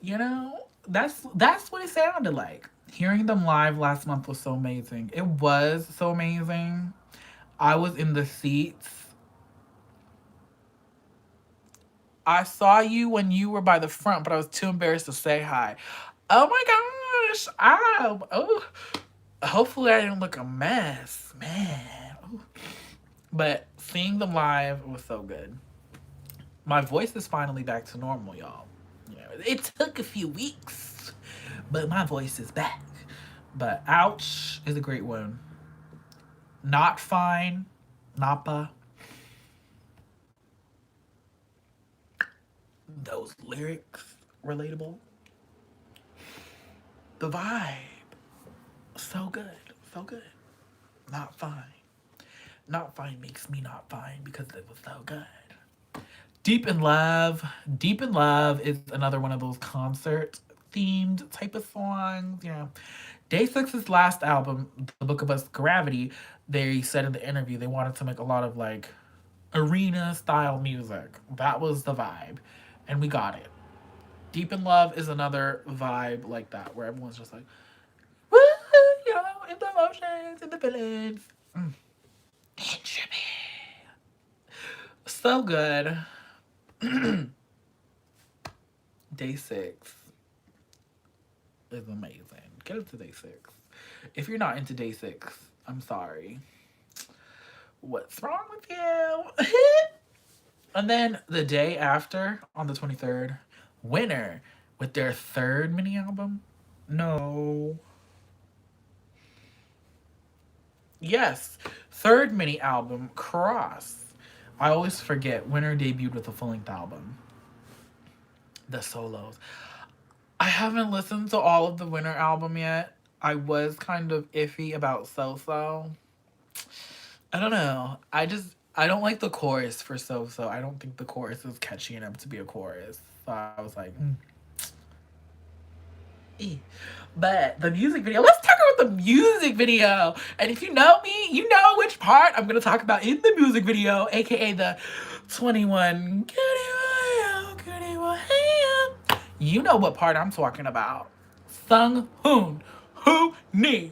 You know, that's what it sounded like. Hearing them live last month was so amazing. It was so amazing. I was in the seats. I saw you when you were by the front, but I was too embarrassed to say hi. Oh my gosh. Oh. Hopefully I didn't look a mess. Man. Ooh. But seeing them live was so good. My voice is finally back to normal, y'all. You know, it took a few weeks, but my voice is back. But Ouch is a great one. Not Fine, Napa. Those lyrics, relatable. The vibe, so good, so good. Not Fine. Not Fine makes me not fine because it was so good. Deep in Love. Deep in Love is another one of those concert themed type of songs. Yeah. Day 6's last album, The Book of Us, Gravity, they said in the interview they wanted to make a lot of like arena style music. That was the vibe. And we got it. Deep in Love is another vibe like that where everyone's just like, woo, you know, in the emotions, in the feelings. Entropy. So good. Day 6 is amazing. Get up to Day 6. If you're not into Day 6, I'm sorry. What's wrong with you? And then the day after, on the 23rd, Winner with their third mini album. No. Yes, third mini album, Cross. I always forget Winner debuted with a full length album. The solos. I haven't listened to all of the Winner album yet. I was kind of iffy about So So. I don't know. I don't like the chorus for So So. I don't think the chorus is catchy enough to be a chorus. So I was like, But the music video, let's talk about the music video. And if you know me, you know which part I'm going to talk about in the music video, aka the 21. You know what part I'm talking about. Sung Hoon, Hoo Nee,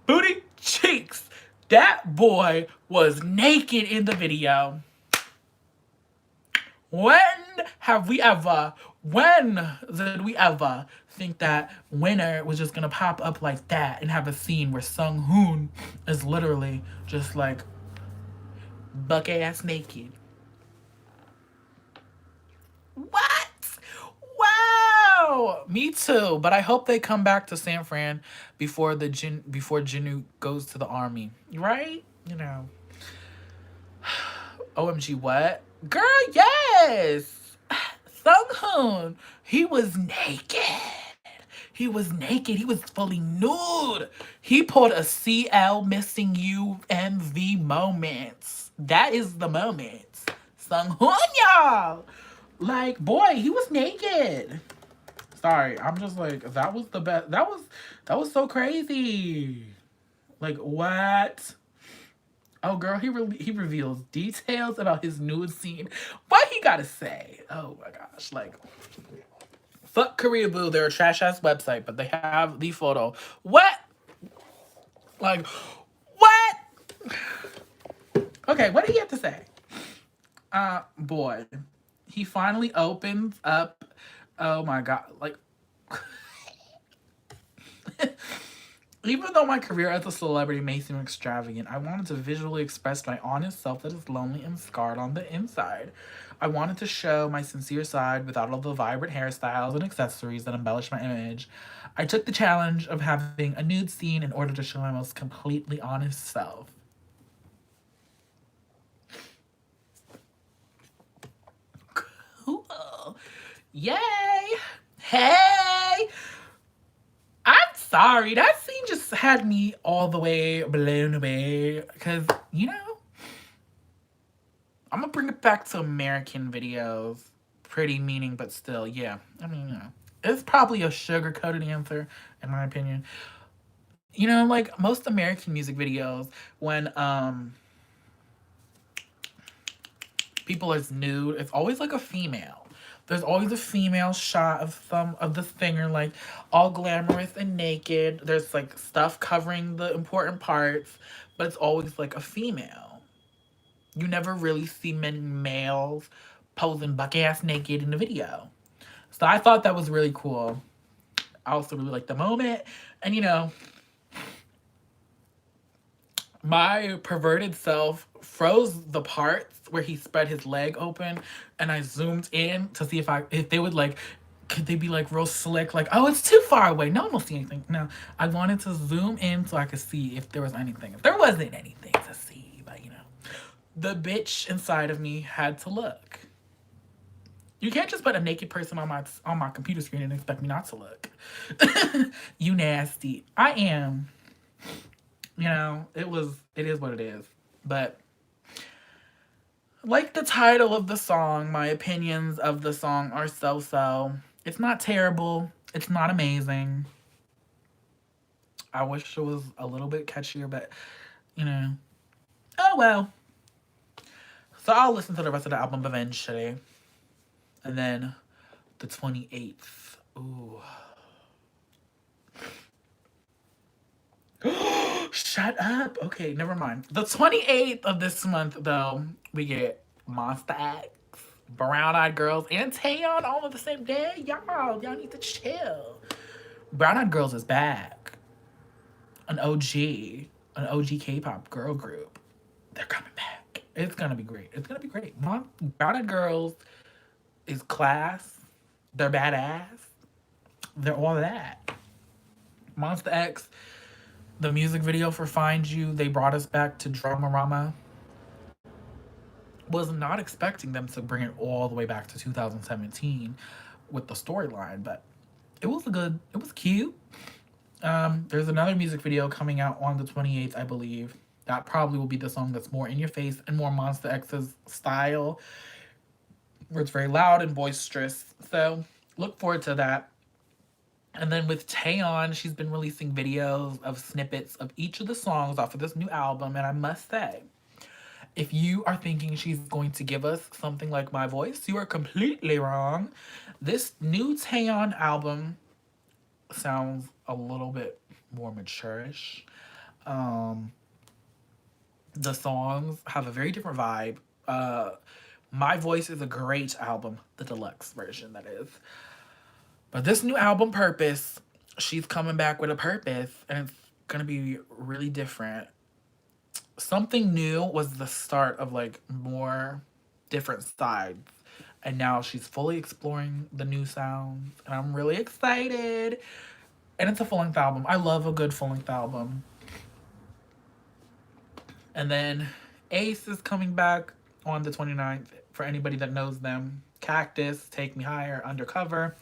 Booty Cheeks. That boy was naked in the video. When did we ever think that Winner was just gonna pop up like that and have a scene where Sung Hoon is literally just like buck ass naked? What? Wow! Me too, but I hope they come back to San Fran before before Jinu goes to the army, right? You know. OMG, what? Girl, yes! Sung Hoon, he was naked. He was naked. He was fully nude. He pulled a CL Missing You MV moments. That is the moments. Sung Hoon, y'all. Like, boy, he was naked. Sorry, I'm just like, that was the best. That was so crazy. Like, what? Oh, girl, he reveals details about his nude scene. What he gotta say? Oh my gosh, like, fuck Korea Boo. They're a trash ass website, but they have the photo. What? Like, what? Okay, what did he have to say? Boy, he finally opens up. Oh my god, like. Even though my career as a celebrity may seem extravagant, I wanted to visually express my honest self that is lonely and scarred on the inside. I wanted to show my sincere side without all the vibrant hairstyles and accessories that embellish my image. I took the challenge of having a nude scene in order to show my most completely honest self. Cool. Yay! Hey! I'm sorry. That scene just had me all the way blown away. Because, you know, I'm going to bring it back to American videos. Pretty meaning, but still, yeah. I mean, you know, it's probably a sugar-coated answer, in my opinion. You know, like, most American music videos, when people is nude, it's always, like, a female. There's always a female shot of some of the singer, like, all glamorous and naked. There's, like, stuff covering the important parts, but it's always, like, a female. You never really see many males posing buck-ass naked in the video. So I thought that was really cool. I also really liked the moment. And, you know, my perverted self froze the parts where he spread his leg open, and I zoomed in to see if they would, like, could they be like real slick, like, oh, it's too far away, no one will see anything. No, I wanted to zoom in so I could see if there was anything. If there wasn't anything to see, but you know, the bitch inside of me had to look. You can't just put a naked person on my computer screen and expect me not to look. You nasty. I am. You know, it is what it is. But like the title of the song, my opinions of the song are so-so. It's not terrible. It's not amazing. I wish it was a little bit catchier, but, you know. Oh, well. So I'll listen to the rest of the album eventually. And then the 28th. Ooh. Shut up. Okay, never mind. The 28th of this month, though, we get Monsta X, Brown Eyed Girls, and Taeyeon all on the same day. Y'all need to chill. Brown Eyed Girls is back. An OG K-pop girl group. They're coming back. It's gonna be great. It's gonna be great. Brown Eyed Girls is class. They're badass. They're all that. Monsta X, the music video for Find You, they brought us back to Dramarama. Was not expecting them to bring it all the way back to 2017 with the storyline, but it was cute. There's another music video coming out on the 28th, I believe. That probably will be the song that's more in your face and more Monsta X's style, where it's very loud and boisterous. So look forward to that. And then with Taeyeon, she's been releasing videos of snippets of each of the songs off of this new album. And I must say, if you are thinking she's going to give us something like My Voice, you are completely wrong. This new Taeyeon album sounds a little bit more mature-ish. The songs have a very different vibe. My Voice is a great album, the deluxe version, that is. But this new album, Purpose, she's coming back with a purpose, and it's gonna be really different. Something New was the start of like more different sides. And now she's fully exploring the new sounds, and I'm really excited. And it's a full length album. I love a good full length album. And then Ace is coming back on the 29th for anybody that knows them. Cactus, Take Me Higher, Undercover.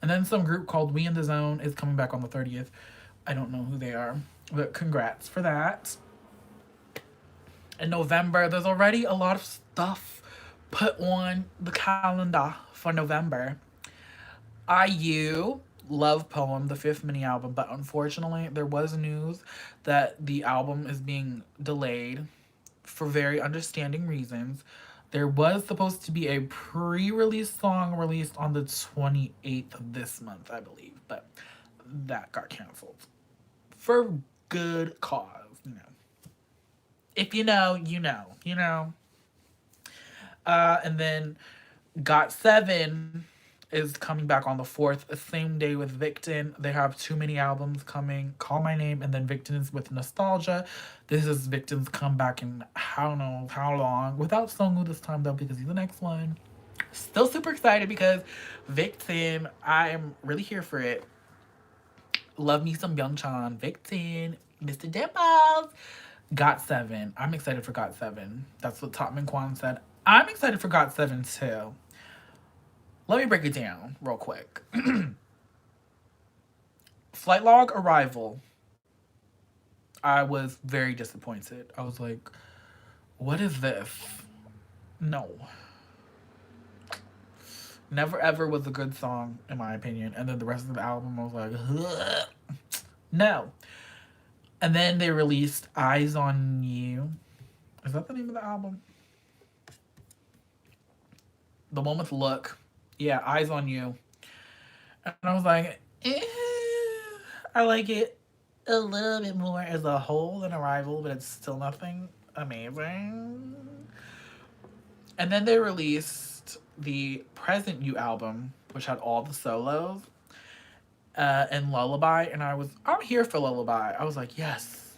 And then some group called We in the Zone is coming back on the 30th. I don't know who they are, but congrats for that. In November, there's already a lot of stuff put on the calendar for November. IU, Love Poem, the fifth mini album, but unfortunately, there was news that the album is being delayed for very understanding reasons. There was supposed to be a pre-release song released on the 28th of this month, I believe, but that got canceled for good cause, you know. If you know, you know, you know. And then GOT7 is coming back on the 4th, the same day with Victon. They have too many albums coming. Call My Name, and then Victon is with Nostalgia. This is Victon's comeback in I don't know how long. Without Sungwoo this time, though, because he's the next one. Still super excited because Victon, I am really here for it. Love me some Youngchan. Victon, Mr. Dimples. GOT7. I'm excited for GOT7. That's what Top Min Kwan said. I'm excited for GOT7 too. Let me break it down real quick. Flight Log Arrival. I was very disappointed. I was like, what is this? No. Never Ever was a good song, in my opinion. And then the rest of the album, I was like, ugh. No. And then they released Eyes on You. Is that the name of the album? The one with Look. Yeah, Eyes on You. And I was like, I like it a little bit more as a whole than Arrival, but it's still nothing amazing. And then they released the Present You album, which had all the solos, and Lullaby. And I'm here for Lullaby. I was like, yes.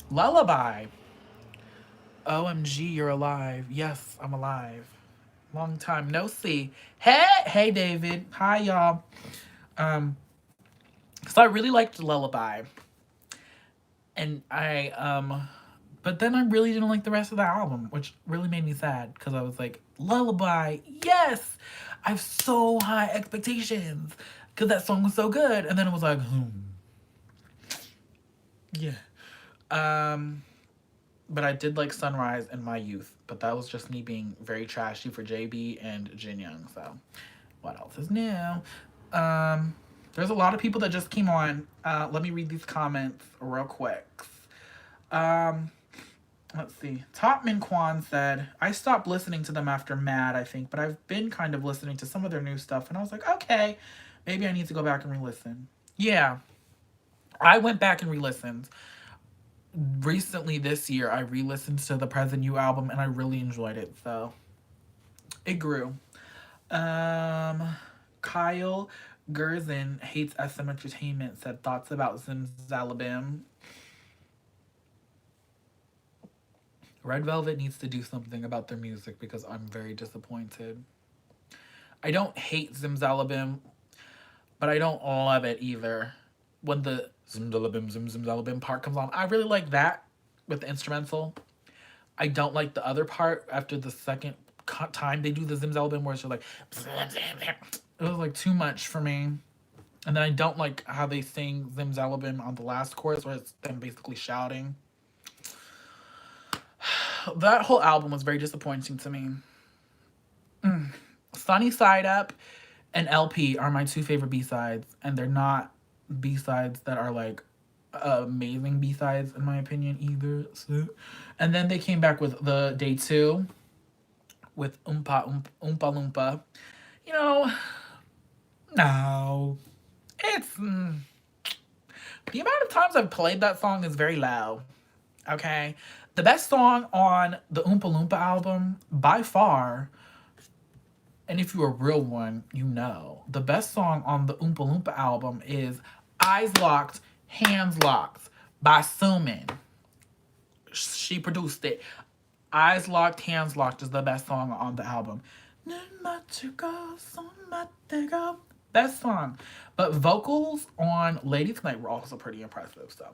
Lullaby. OMG, you're alive. Yes, I'm alive. Long time no see. Hey, David. Hi, y'all. So I really liked Lullaby. And but then I really didn't like the rest of the album, which really made me sad because I was like, Lullaby, yes! I have so high expectations because that song was so good. And then it was like, yeah. But I did like Sunrise in my youth, but that was just me being very trashy for JB and Jin Young. So what else is new? There's a lot of people that just came on. Let me read these comments real quick. Let's see. Top Min Kwan said, I stopped listening to them after Mad, I think, but I've been kind of listening to some of their new stuff, and I was like, okay, maybe I need to go back and re-listen. Yeah, I went back and re-listened. Recently this year, I re-listened to the Present You album, and I really enjoyed it, so it grew. Kyle Gerzen hates SM Entertainment said thoughts about Zimzalabim. Red Velvet needs to do something about their music because I'm very disappointed. I don't hate Zimzalabim, but I don't love it either. When the Zimzalabim part comes on, I really like that with the instrumental. I don't like the other part after the second time they do the Zimzalabim where it's just like, it was like too much for me. And then I don't like how they sing Zimzalabim on the last chorus where it's them basically shouting. That whole album was very disappointing to me. Sunny Side Up and LP are my two favorite B-sides, and they're not B-sides that are like amazing B-sides in my opinion either. So. And then they came back with the day two with Oompa Loompa. You know, no. It's the amount of times I've played that song is very low. Okay? The best song on the Oompa Loompa album by far, and if you're a real one, you know, the best song on the Oompa Loompa album is Eyes Locked, Hands Locked by Sumin. She produced it. Eyes Locked, Hands Locked is the best song on the album. Best song. But vocals on Lady Tonight were also pretty impressive. So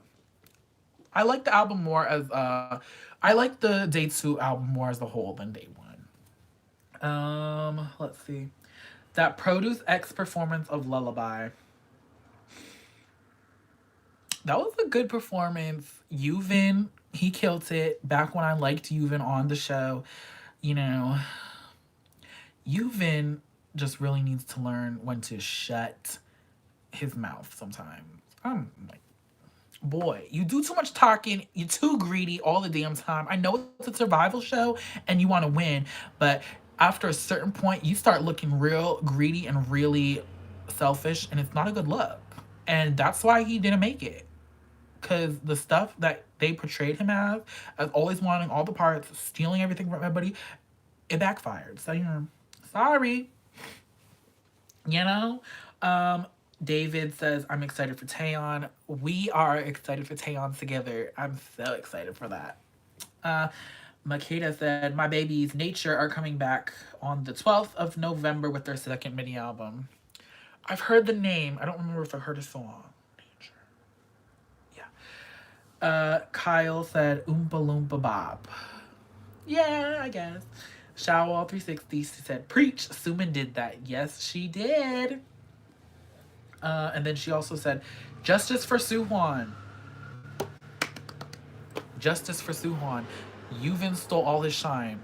I like the album more as I like the Day 2 album more as a whole than Day 1. Let's see. That Produce X performance of Lullaby. That was a good performance. Yuvin, he killed it. Back when I liked Yuvin on the show, you know, Yuvin just really needs to learn when to shut his mouth sometimes. I'm like, boy, you do too much talking. You're too greedy all the damn time. I know it's a survival show and you want to win, but after a certain point, you start looking real greedy and really selfish, and it's not a good look. And that's why he didn't make it. Because the stuff that they portrayed him as always wanting all the parts, stealing everything from everybody, it backfired. So, you know, sorry. You know? David says, I'm excited for Taeyeon. We are excited for Taeyeon together. I'm so excited for that. Makeda said, my babies, Nature, are coming back on the 12th of November with their second mini album. I've heard the name. I don't remember if I heard a song. Nature. Yeah. Kyle said, Oompa Loompa Bop. Yeah, I guess. Shawwall 360 said, preach. Sumin did that. Yes, she did. And then she also said, justice for Suhwan. Justice for Suhwan. Yuvin stole all his shine.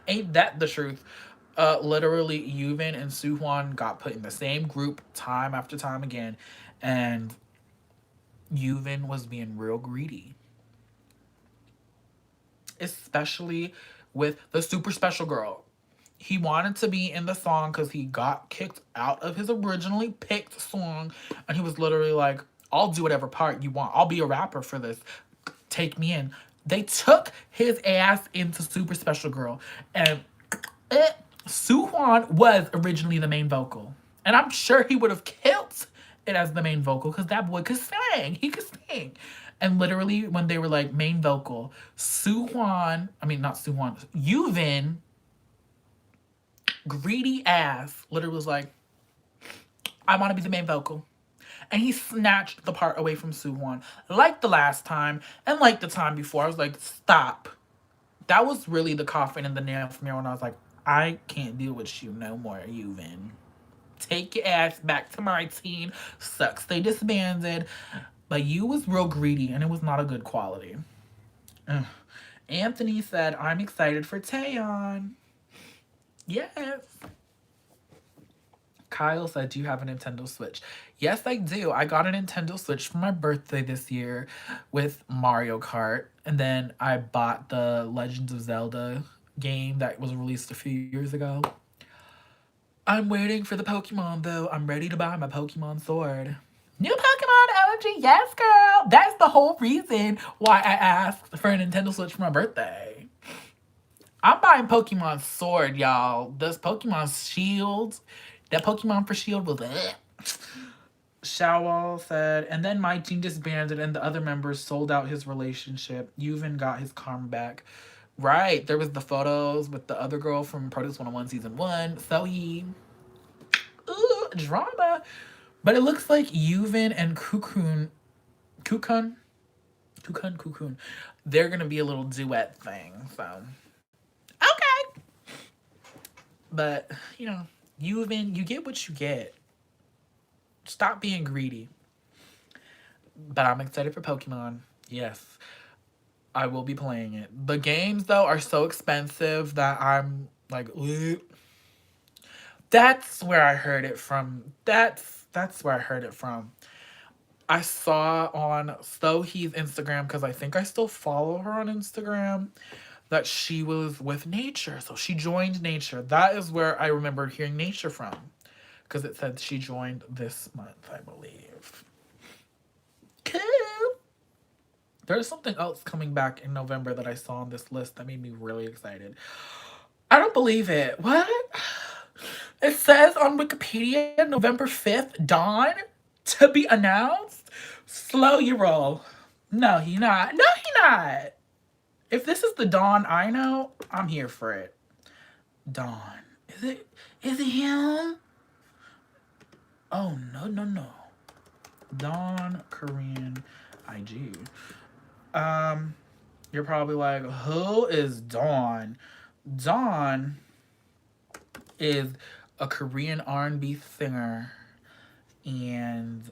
Ain't that the truth? Literally, Yuvin and Suhwan got put in the same group time after time again. And Yuvin was being real greedy. Especially with the super special girl. He wanted to be in the song because he got kicked out of his originally picked song. And he was literally like, I'll do whatever part you want. I'll be a rapper for this. Take me in. They took his ass into Super Special Girl. And Suhwan was originally the main vocal. And I'm sure he would have killed it as the main vocal because that boy could sing. He could sing. And literally, when they were like main vocal, Yuvin, greedy ass, literally was like, I want to be the main vocal. And he snatched the part away from Suhwan. Like the last time, and like the time before. I was like, stop. That was really the coffin in the nail for me when I was like, I can't deal with you no more, Yuvin. Take your ass back to my team. Sucks they disbanded. But you was real greedy, and it was not a good quality. Ugh. Anthony said, I'm excited for Taeyeon. Yes. Kyle said, do you have a Nintendo Switch? Yes, I do. I got a Nintendo Switch for my birthday this year with Mario Kart. And then I bought the Legends of Zelda game that was released a few years ago. I'm waiting for the Pokemon, though. I'm ready to buy my Pokemon Sword. New Pokemon allergy, yes, girl. That's the whole reason why I asked for a Nintendo Switch for my birthday. I'm buying Pokemon Sword, y'all. This Pokemon Shield, that Pokemon for Shield was Shawwall said, and then my team disbanded and the other members sold out his relationship. Yuvin got his karma back. Right, there was the photos with the other girl from Produce 101 Season 1. So drama. But it looks like Yuvin and Cocoon, they're going to be a little duet thing. So, okay. But, you know, Yuvin, you get what you get. Stop being greedy. But I'm excited for Pokemon. Yes. I will be playing it. The games, though, are so expensive that I'm like, ugh. That's where I heard it from. That's where I heard it from. I saw on Sohi's Instagram, because I think I still follow her on Instagram, that she was with Nature. So she joined Nature. That is where I remembered hearing Nature from, because it said she joined this month, I believe. Cool. There's something else coming back in November that I saw on this list that made me really excited. I don't believe it. What? It says on Wikipedia, November 5th, Dawn, to be announced. Slow your roll. No, he not. No, he not. If this is the Dawn I know, I'm here for it. Dawn. Is it? Is it him? Oh, no, no, no. Dawn Korean IG. Um, you're probably like, who is Dawn? Dawn is a Korean R&B singer, and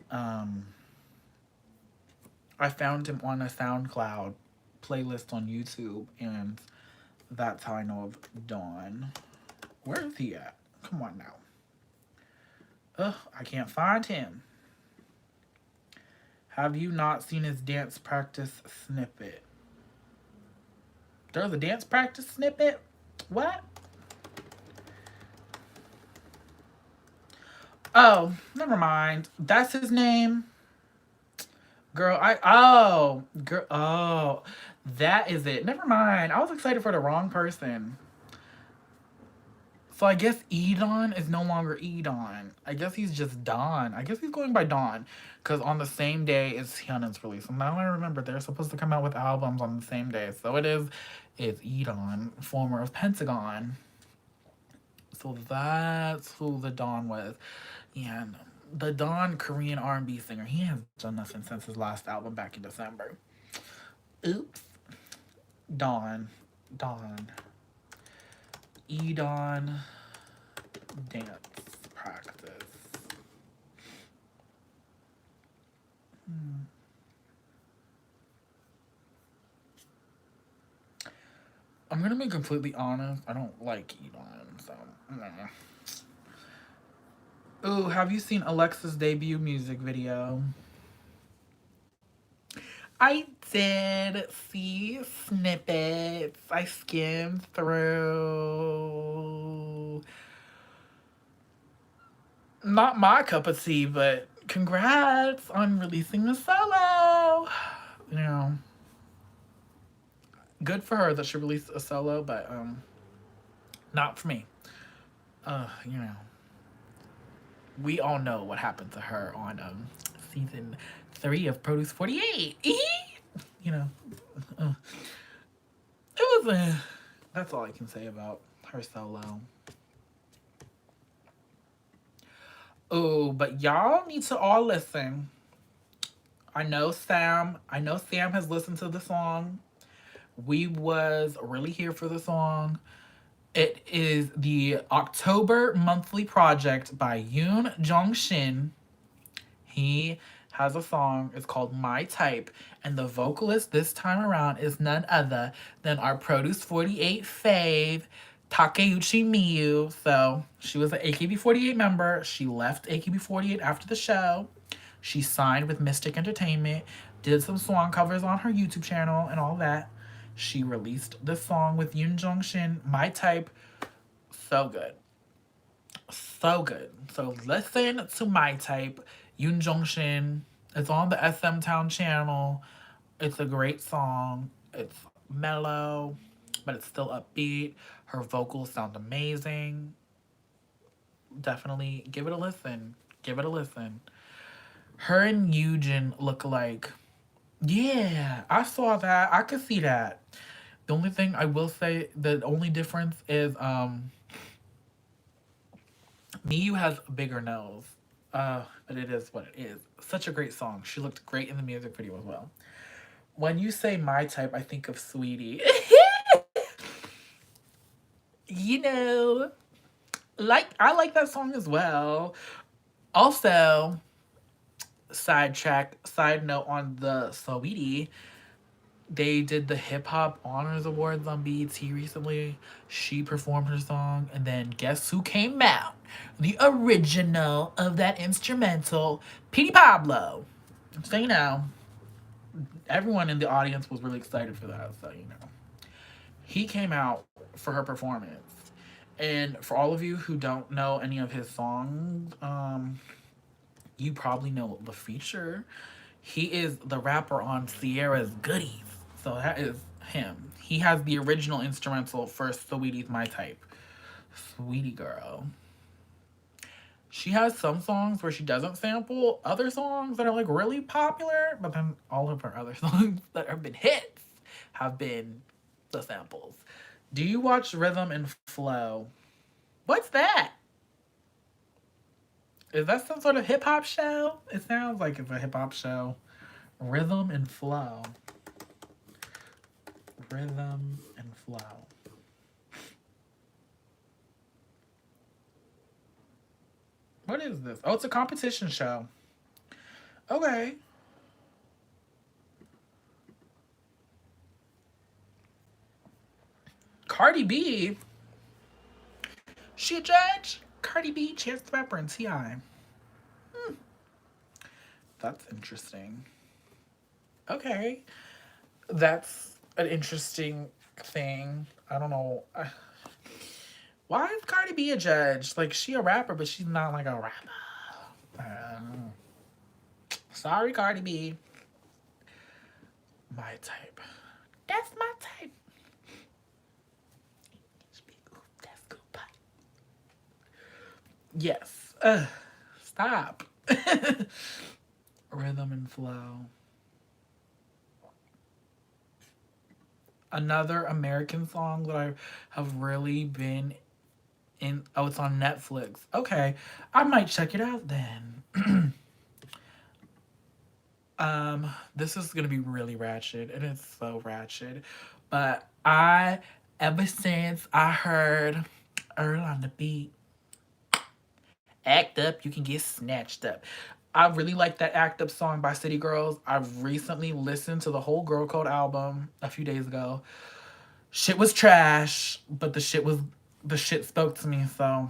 I found him on a SoundCloud playlist on YouTube, and that's how I know of Dawn. Where is he at? Come on now. Ugh, I can't find him. Have you not seen his dance practice snippet? There's a dance practice snippet? What? Oh, never mind. That's his name. Girl, that is it. Never mind. I was excited for the wrong person. So I guess Edon is no longer Edon. I guess he's just Don. I guess he's going by Don. Because on the same day as Hyunmin's release. And now I remember they're supposed to come out with albums on the same day. So it's Edon, former of Pentagon. So that's who the Don was. And the Don Korean R&B singer, he hasn't done nothing since his last album back in December. Oops. Don. Edon dance practice. I'm gonna be completely honest. I don't like Edon, so. Ooh, have you seen Alexa's debut music video? I did see snippets. I skimmed through. Not my cup of tea, but congrats on releasing a solo. You know, good for her that she released a solo, but not for me. You know, we all know what happened to her on season 3 of Produce 48. You know, it was that's all I can say about her solo. Oh, but y'all need to all listen. I know Sam has listened to the song. We was really here for the song. It is the October monthly project by Yoon Jong Shin. He has a song. It's called My Type. And the vocalist this time around is none other than our Produce 48 fave, Takeuchi Miyu. So she was an AKB48 member. She left AKB48 after the show. She signed with Mystic Entertainment, did some song covers on her YouTube channel and all that. She released the song with Yoon Jong Shin, My Type. So good. So good. So listen to My Type, Yoon Jong Shin. It's on the SM Town channel. It's a great song. It's mellow, but it's still upbeat. Her vocals sound amazing. Definitely give it a listen. Give it a listen. Her and Eugen look like, yeah, I saw that. I could see that. The only thing I will say, the only difference is Miyu has a bigger nose. But it is what it is. Such a great song. She looked great in the music video as well. When you say My Type, I think of Sweetie. You know, I like that song as well. Also, side note on the Sweetie, They did the Hip Hop Honors Awards on BET recently. She performed her song, and then guess who came out? The original of that instrumental, Petey Pablo. So, you know, everyone in the audience was really excited for that. So, you know, he came out for her performance. And for all of you who don't know any of his songs, you probably know the feature. He is the rapper on Sierra's Goodies. So that is him. He has the original instrumental for Saweetie's My Type. Sweetie girl. She has some songs where she doesn't sample other songs that are like really popular, but then all of her other songs that have been hits have been the samples. Do you watch Rhythm and Flow? What's that? Is that some sort of hip hop show? It sounds like it's a hip hop show. Rhythm and Flow. Rhythm and Flow. What is this? Oh, it's a competition show. Okay. Cardi B. She a judge? Cardi B, Chance the Rapper, and T.I. That's interesting. Okay. That's an interesting thing. I don't know. Why is Cardi B a judge? Like, she a rapper, but she's not like a rapper. Sorry, Cardi B. My type. That's my type. That's good. Yes. Stop. Rhythm and Flow. Another American song that I have really been in. Oh, it's on Netflix. Okay. I might check it out then. This is gonna be really ratchet, and it's so ratchet. But ever since I heard Earl on the beat, Act Up, you can get snatched up. I really like that Act Up song by City Girls. I've recently listened to the whole Girl Code album a few days ago. Shit was trash, but the shit spoke to me, so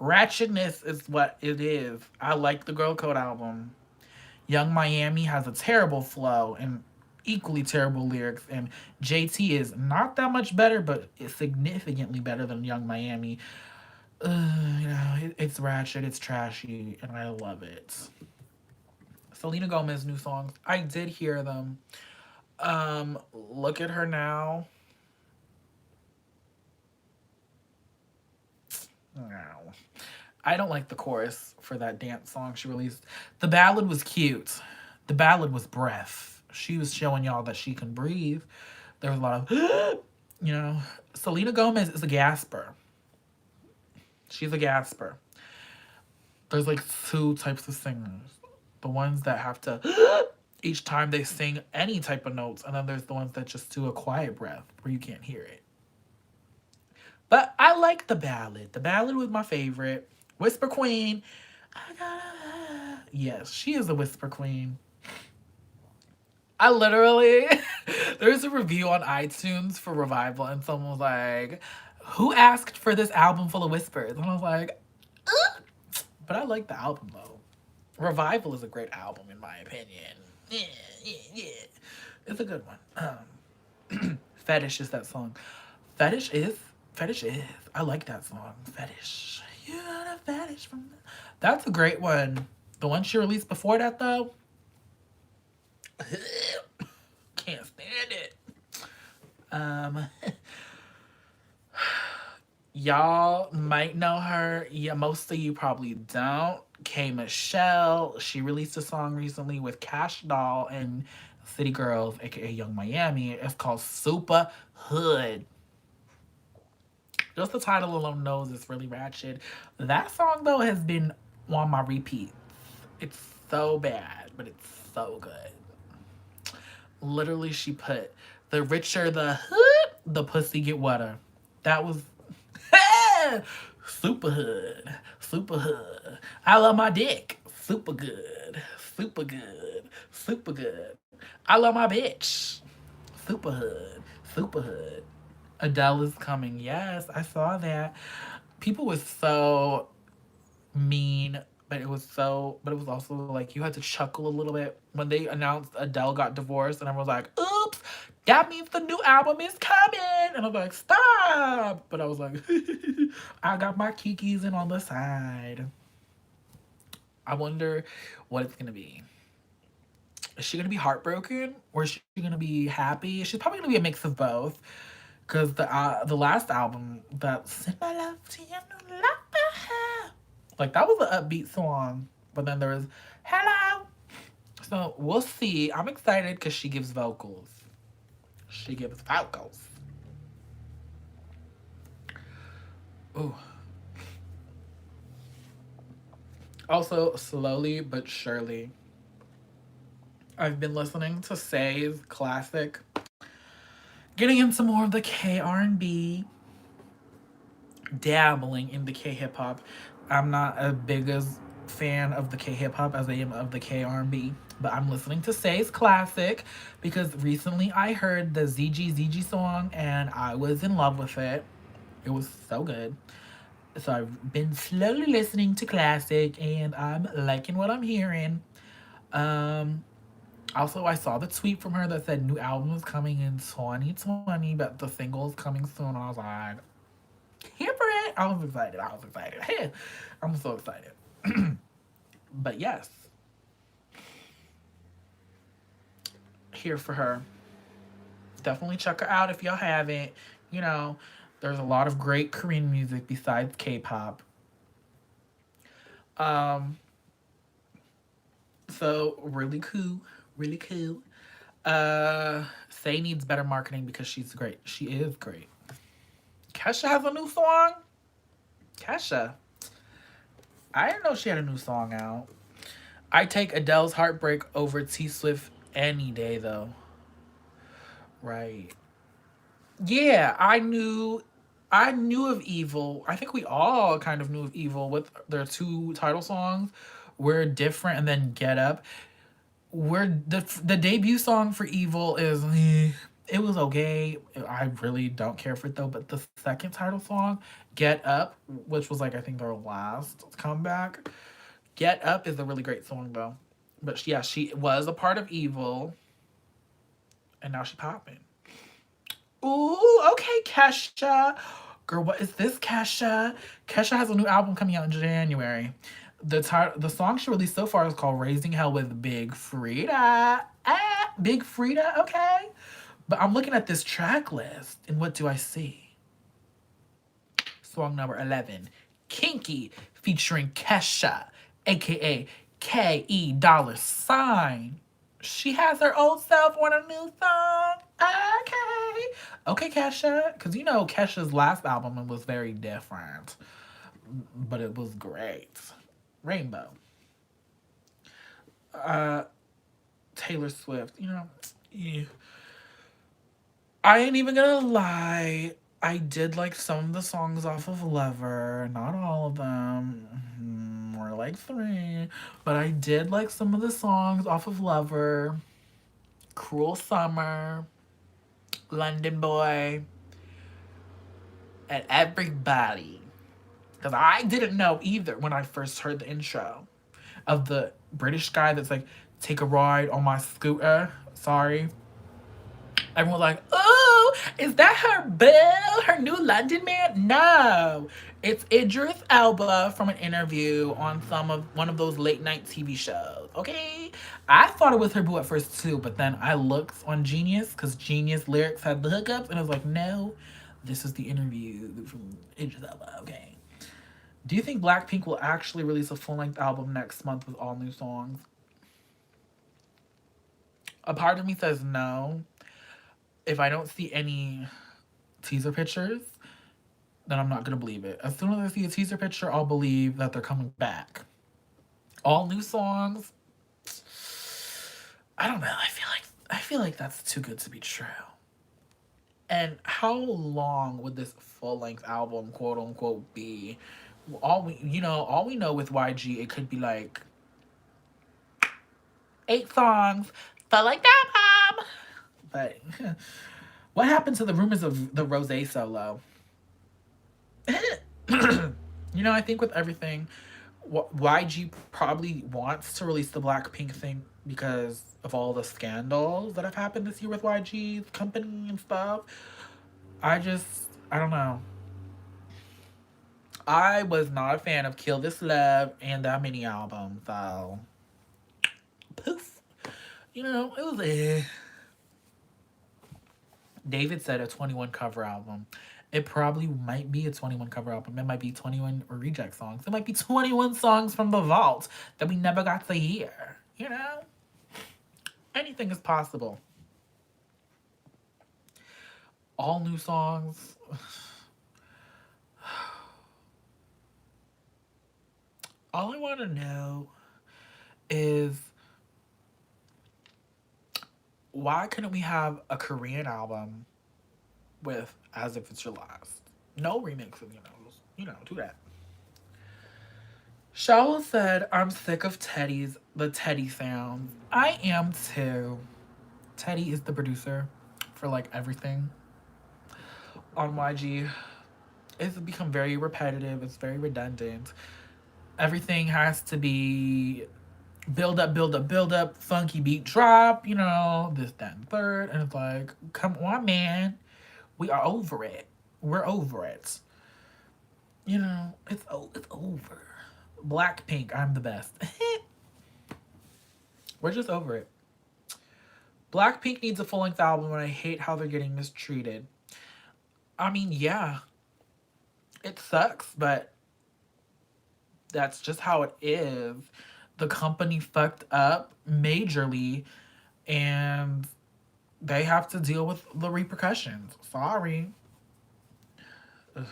ratchetness is what it is. I like the Girl Code album. Young Miami has a terrible flow and equally terrible lyrics, and JT is not that much better, but it's significantly better than Young Miami. It's ratchet, it's trashy, and I love it. Selena Gomez new songs, I did hear them. Look at Her Now. No. I don't like the chorus for that dance song she released. The ballad was cute. The ballad was breath. She was showing y'all that she can breathe. There was a lot of, Selena Gomez is a gasper. She's a gasper. There's like two types of singers. The ones that have to each time they sing any type of notes, and then there's the ones that just do a quiet breath where you can't hear it. But I like the ballad. The ballad was my favorite. Whisper Queen. Yes, she is a Whisper Queen. I literally, there's a review on iTunes for Revival, and someone was like, who asked for this album full of whispers? And I was like, ugh. But I like the album though. Revival is a great album in my opinion. Yeah. It's a good one. Fetish is that song. Fetish is. I like that song. Fetish. You got a fetish from. That's a great one. The one she released before that though. Can't stand it. Y'all might know her. Yeah, most of you probably don't. K Michelle. She released a song recently with Cash Doll and City Girls, aka Young Miami. It's called Super Hood. Just the title alone knows it's really ratchet. That song though has been on my repeat. It's so bad, but it's so good. Literally, she put the richer the hood, the pussy get wetter. That was super hood, super hood. I love my dick, super good, super good, super good. I love my bitch, Super hood. Super hood. Adele is coming. Yes, I saw that. People were so mean, but it was also like you had to chuckle a little bit when they announced Adele got divorced, and I was like, oops, that means the new album is coming. And I'm like, stop. But I was like, I got my kikis in on the side. I wonder what it's gonna be. Is she gonna be heartbroken or is she gonna be happy? She's probably gonna be a mix of both. Cause the last album, that Send My Love to You, like that was an upbeat song, but then there was Hello. So we'll see. I'm excited because she gives vocals. She gives vocals. Ooh. Also, slowly but surely, I've been listening to Say's classic, getting into more of the K R&B, dabbling in the K hip hop. I'm not as big as fan of the K hip hop as I am of the K R&B, but I'm listening to Say's classic because recently I heard the ZG song and I was in love with it. It was so good. So I've been slowly listening to classic and I'm liking what I'm hearing. Um Also, I saw the tweet from her that said new album is coming in 2020, but the single is coming soon. I was like, here for it. I was excited. I was excited. Hey, I'm so excited. But yes, here for her. Definitely check her out if y'all haven't. You know, there's a lot of great Korean music besides K-pop. Um, so really cool, really cool. Say needs better marketing because she's great. She is great. Kesha has a new song. Kesha. I didn't know she had a new song out. I take Adele's Heartbreak over T Swift any day though. Right. Yeah, I knew of Evil. I think we all kind of knew of Evil with their two title songs. We're different and then Get Up. Where the debut song for Evil is it was okay. I really don't care for it though, but the second title song, Get Up, which was like I think their last comeback. Get Up is a really great song though. But yeah, she was a part of Evil and now she popping. Ooh, okay, Kesha. Girl, what is this, Kesha? Kesha has a new album coming out in January. The song she released so far is called Raising Hell with Big Frida. Ah, Big Frida, okay. But I'm looking at this track list, and what do I see? Song number 11, Kinky, featuring Kesha, aka K.E. Dollar Sign. She has her old self on a new song. Okay. Okay, Kesha. Because you know Kesha's last album was very different. But it was great. Rainbow. Uh Taylor Swift, you know. Yeah. I ain't even gonna lie. I did like some of the songs off of Lover. Not all of them. More like three. But I did like some of the songs off of Lover. Cruel Summer. London Boy. And everybody. Because I didn't know either when I first heard the intro of the British guy that's like, take a ride on my scooter. Sorry. Everyone was like, oh, is that her Bill, her new London man? No. It's Idris Elba from an interview on one of those late night TV shows. Okay? I thought it was her boo at first too, but then I looked on Genius because Genius lyrics had the hookups, and I was like, no, this is the interview from Idris Elba. Okay. Do you think Blackpink will actually release a full-length album next month with all new songs? A part of me says no. If I don't see any teaser pictures, then I'm not gonna believe it. As soon as I see a teaser picture, I'll believe that they're coming back. All new songs. I don't know. I feel like that's too good to be true. And how long would this full-length album, quote unquote, be? All we know with YG, it could be like 8 songs, full-length album. But what happened to the rumors of the Rose solo? You know, I think with everything, YG probably wants to release the Blackpink thing because of all the scandals that have happened this year with YG's company and stuff. I don't know. I was not a fan of Kill This Love and that mini album, so poof. You know, it was David said a 21 cover album. It probably might be a 21 cover album. It might be 21 reject songs. It might be 21 songs from the vault that we never got to hear. You know? Anything is possible. All new songs. All I want to know is why couldn't we have a Korean album with As If It's Your Last? No remixes, do that. Shaola said, I'm sick of the Teddy sounds. I am too. Teddy is the producer for like everything on YG. It's become very repetitive, it's very redundant. Everything has to be build up, build up, build up, funky beat drop, this, that, and third. And it's like, come on, man. We are over it. We're over it. It's over. Blackpink, I'm the best. We're just over it. Blackpink needs a full length album, and I hate how they're getting mistreated. I mean, yeah, it sucks, but that's just how it is. The company fucked up majorly, and they have to deal with the repercussions. Sorry. Ugh.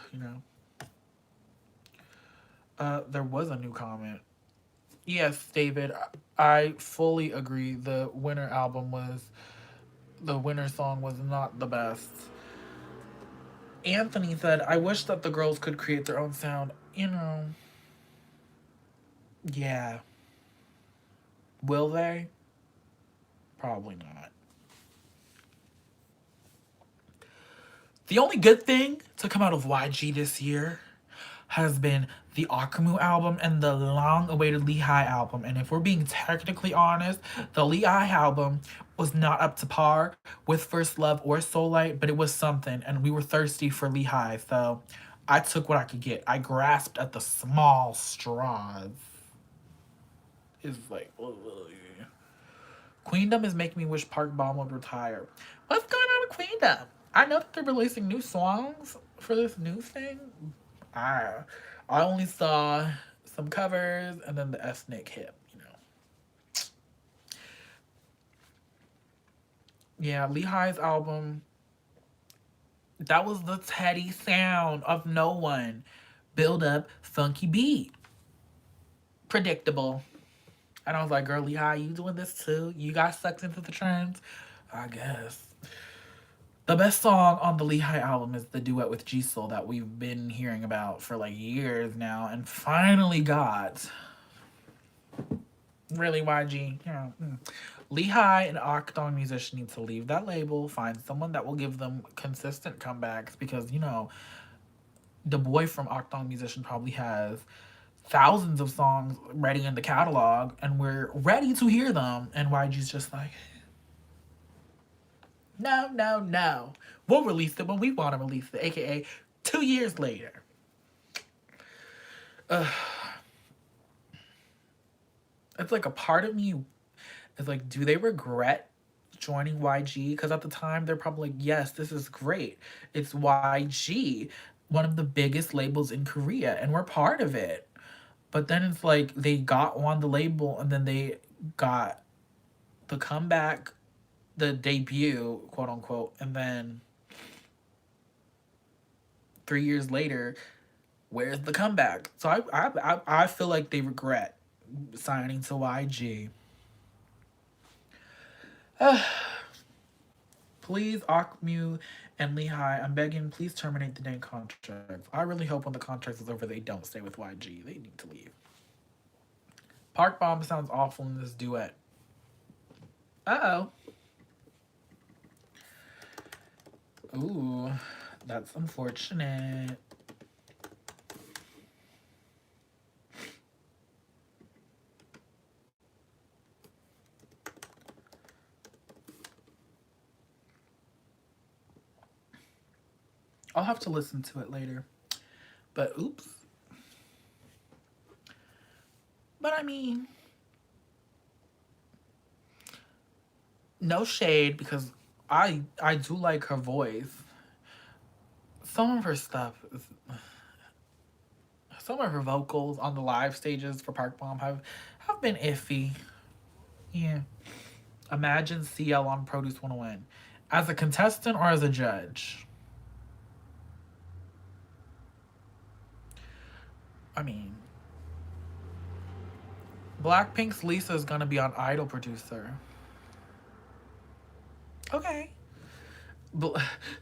There was a new comment. Yes, David, I fully agree. The winter song was not the best. Anthony said, I wish that the girls could create their own sound. Yeah. Will they? Probably not. The only good thing to come out of YG this year has been the Akamu album and the long-awaited Lehigh album. And if we're being technically honest, the Lehigh album was not up to par with First Love or Soul Light, but it was something, and we were thirsty for Lehigh, so I took what I could get. I grasped at the small straws. It's like, ugh. Queendom is making me wish Park Bom would retire. What's going on with Queendom? I know that they're releasing new songs for this new thing. I only saw some covers and then the ethnic hip, Yeah, Lehigh's album, that was the Teddy sound of no one. Build up, funky beat. Predictable. And I was like, girl, Lehigh, you doing this too? You got sucked into the trends? I guess. The best song on the Lehigh album is the duet with Jisoo that we've been hearing about for like years now and finally got. Really, YG? Yeah. Lehigh and Octong Musician need to leave that label, find someone that will give them consistent comebacks because, the boy from Octong Musician probably has thousands of songs ready in the catalog and we're ready to hear them. And YG's just like, no, no, no. We'll release it when we want to release it, aka 2 years later. It's like a part of me is like, do they regret joining YG? Because at the time, they're probably like, yes, this is great. It's YG, one of the biggest labels in Korea, and we're part of it. But then it's like they got on the label and then they got the comeback, the debut, quote unquote, and then 3 years later, where's the comeback? So I feel like they regret signing to YG. Please, Akmu and Lehigh, I'm begging, please terminate the dang contracts. I really hope when the contract is over, they don't stay with YG. They need to leave. Park Bom sounds awful in this duet. Uh-oh. Ooh, that's unfortunate. I'll have to listen to it later. But oops. But I mean, no shade because I do like her voice. Some of her stuff is, some of her vocals on the live stages for Park Bomb have been iffy. Yeah. Imagine CL on Produce 101. As a contestant or as a judge? I mean, Blackpink's Lisa is gonna be on Idol Producer. Okay.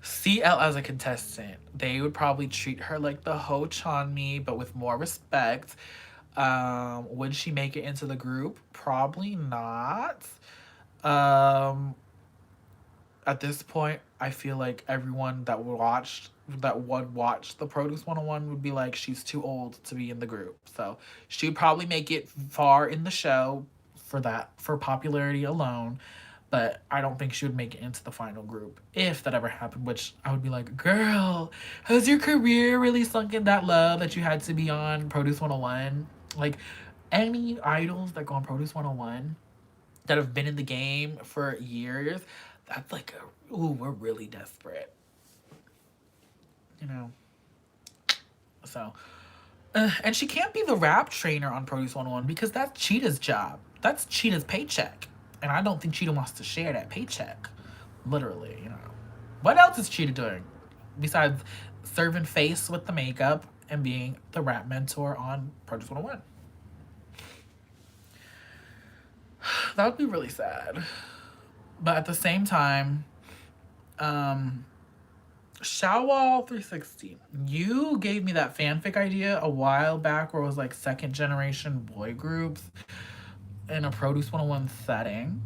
CL as a contestant, they would probably treat her like the Ho Chanmi, but with more respect. Would she make it into the group? Probably not. Um, at this point, I feel like everyone that would watch the Produce 101 would be like, she's too old to be in the group. So she would probably make it far in the show for popularity alone. But I don't think she would make it into the final group if that ever happened, which I would be like, girl, has your career really sunk in that low that you had to be on Produce 101? Like, any idols that go on Produce 101 that have been in the game for years, that's like, ooh, we're really desperate. You know? So, and she can't be the rap trainer on Produce 101 because that's Cheetah's job. That's Cheetah's paycheck. And I don't think Cheetah wants to share that paycheck. Literally, you know. What else is Cheetah doing besides serving face with the makeup and being the rap mentor on Produce 101? That would be really sad. But at the same time, Shawwall 360, you gave me that fanfic idea a while back where it was like second generation boy groups in a Produce 101 setting.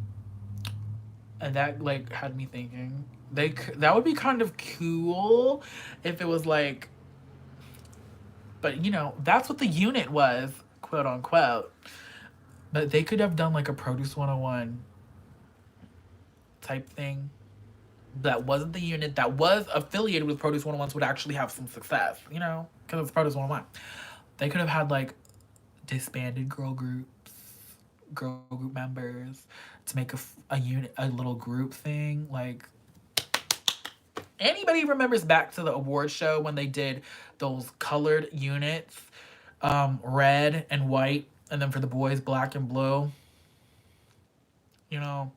And that like had me thinking that would be kind of cool if it was like, but you know, that's what the unit was, quote unquote. But they could have done like a Produce 101 type thing that wasn't the unit that was affiliated with Produce 101 would actually have some success, you know, because it's Produce 101. They could have had like disbanded girl group members to make a unit, a little group thing. Like, anybody remembers back to the award show when they did those colored units, red and white, and then for the boys, black and blue? You know,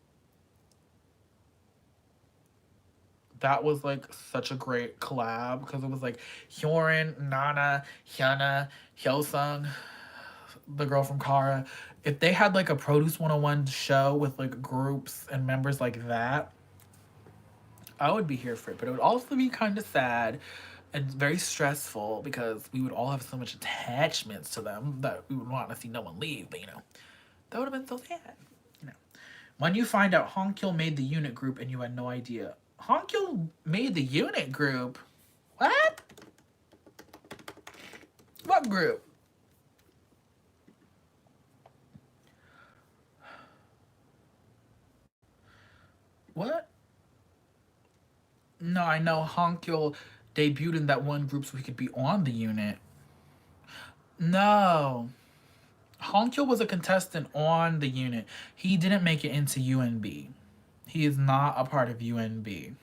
that was like such a great collab because it was like Hyorin, Nana, Hyuna, Hyosung, the girl from Kara. If they had like a Produce 101 show with like groups and members like that, I would be here for it. But it would also be kind of sad and very stressful because we would all have so much attachments to them that we would want to see no one leave. But you know, that would have been so sad. You know, when you find out Hongkil made the unit group and you had no idea. Hongkil made the unit group? What? What group? What? No, I know Hongkil debuted in that one group so he could be on the unit. No. Hongkil was a contestant on the unit. He didn't make it into UNB. He is not a part of UNB.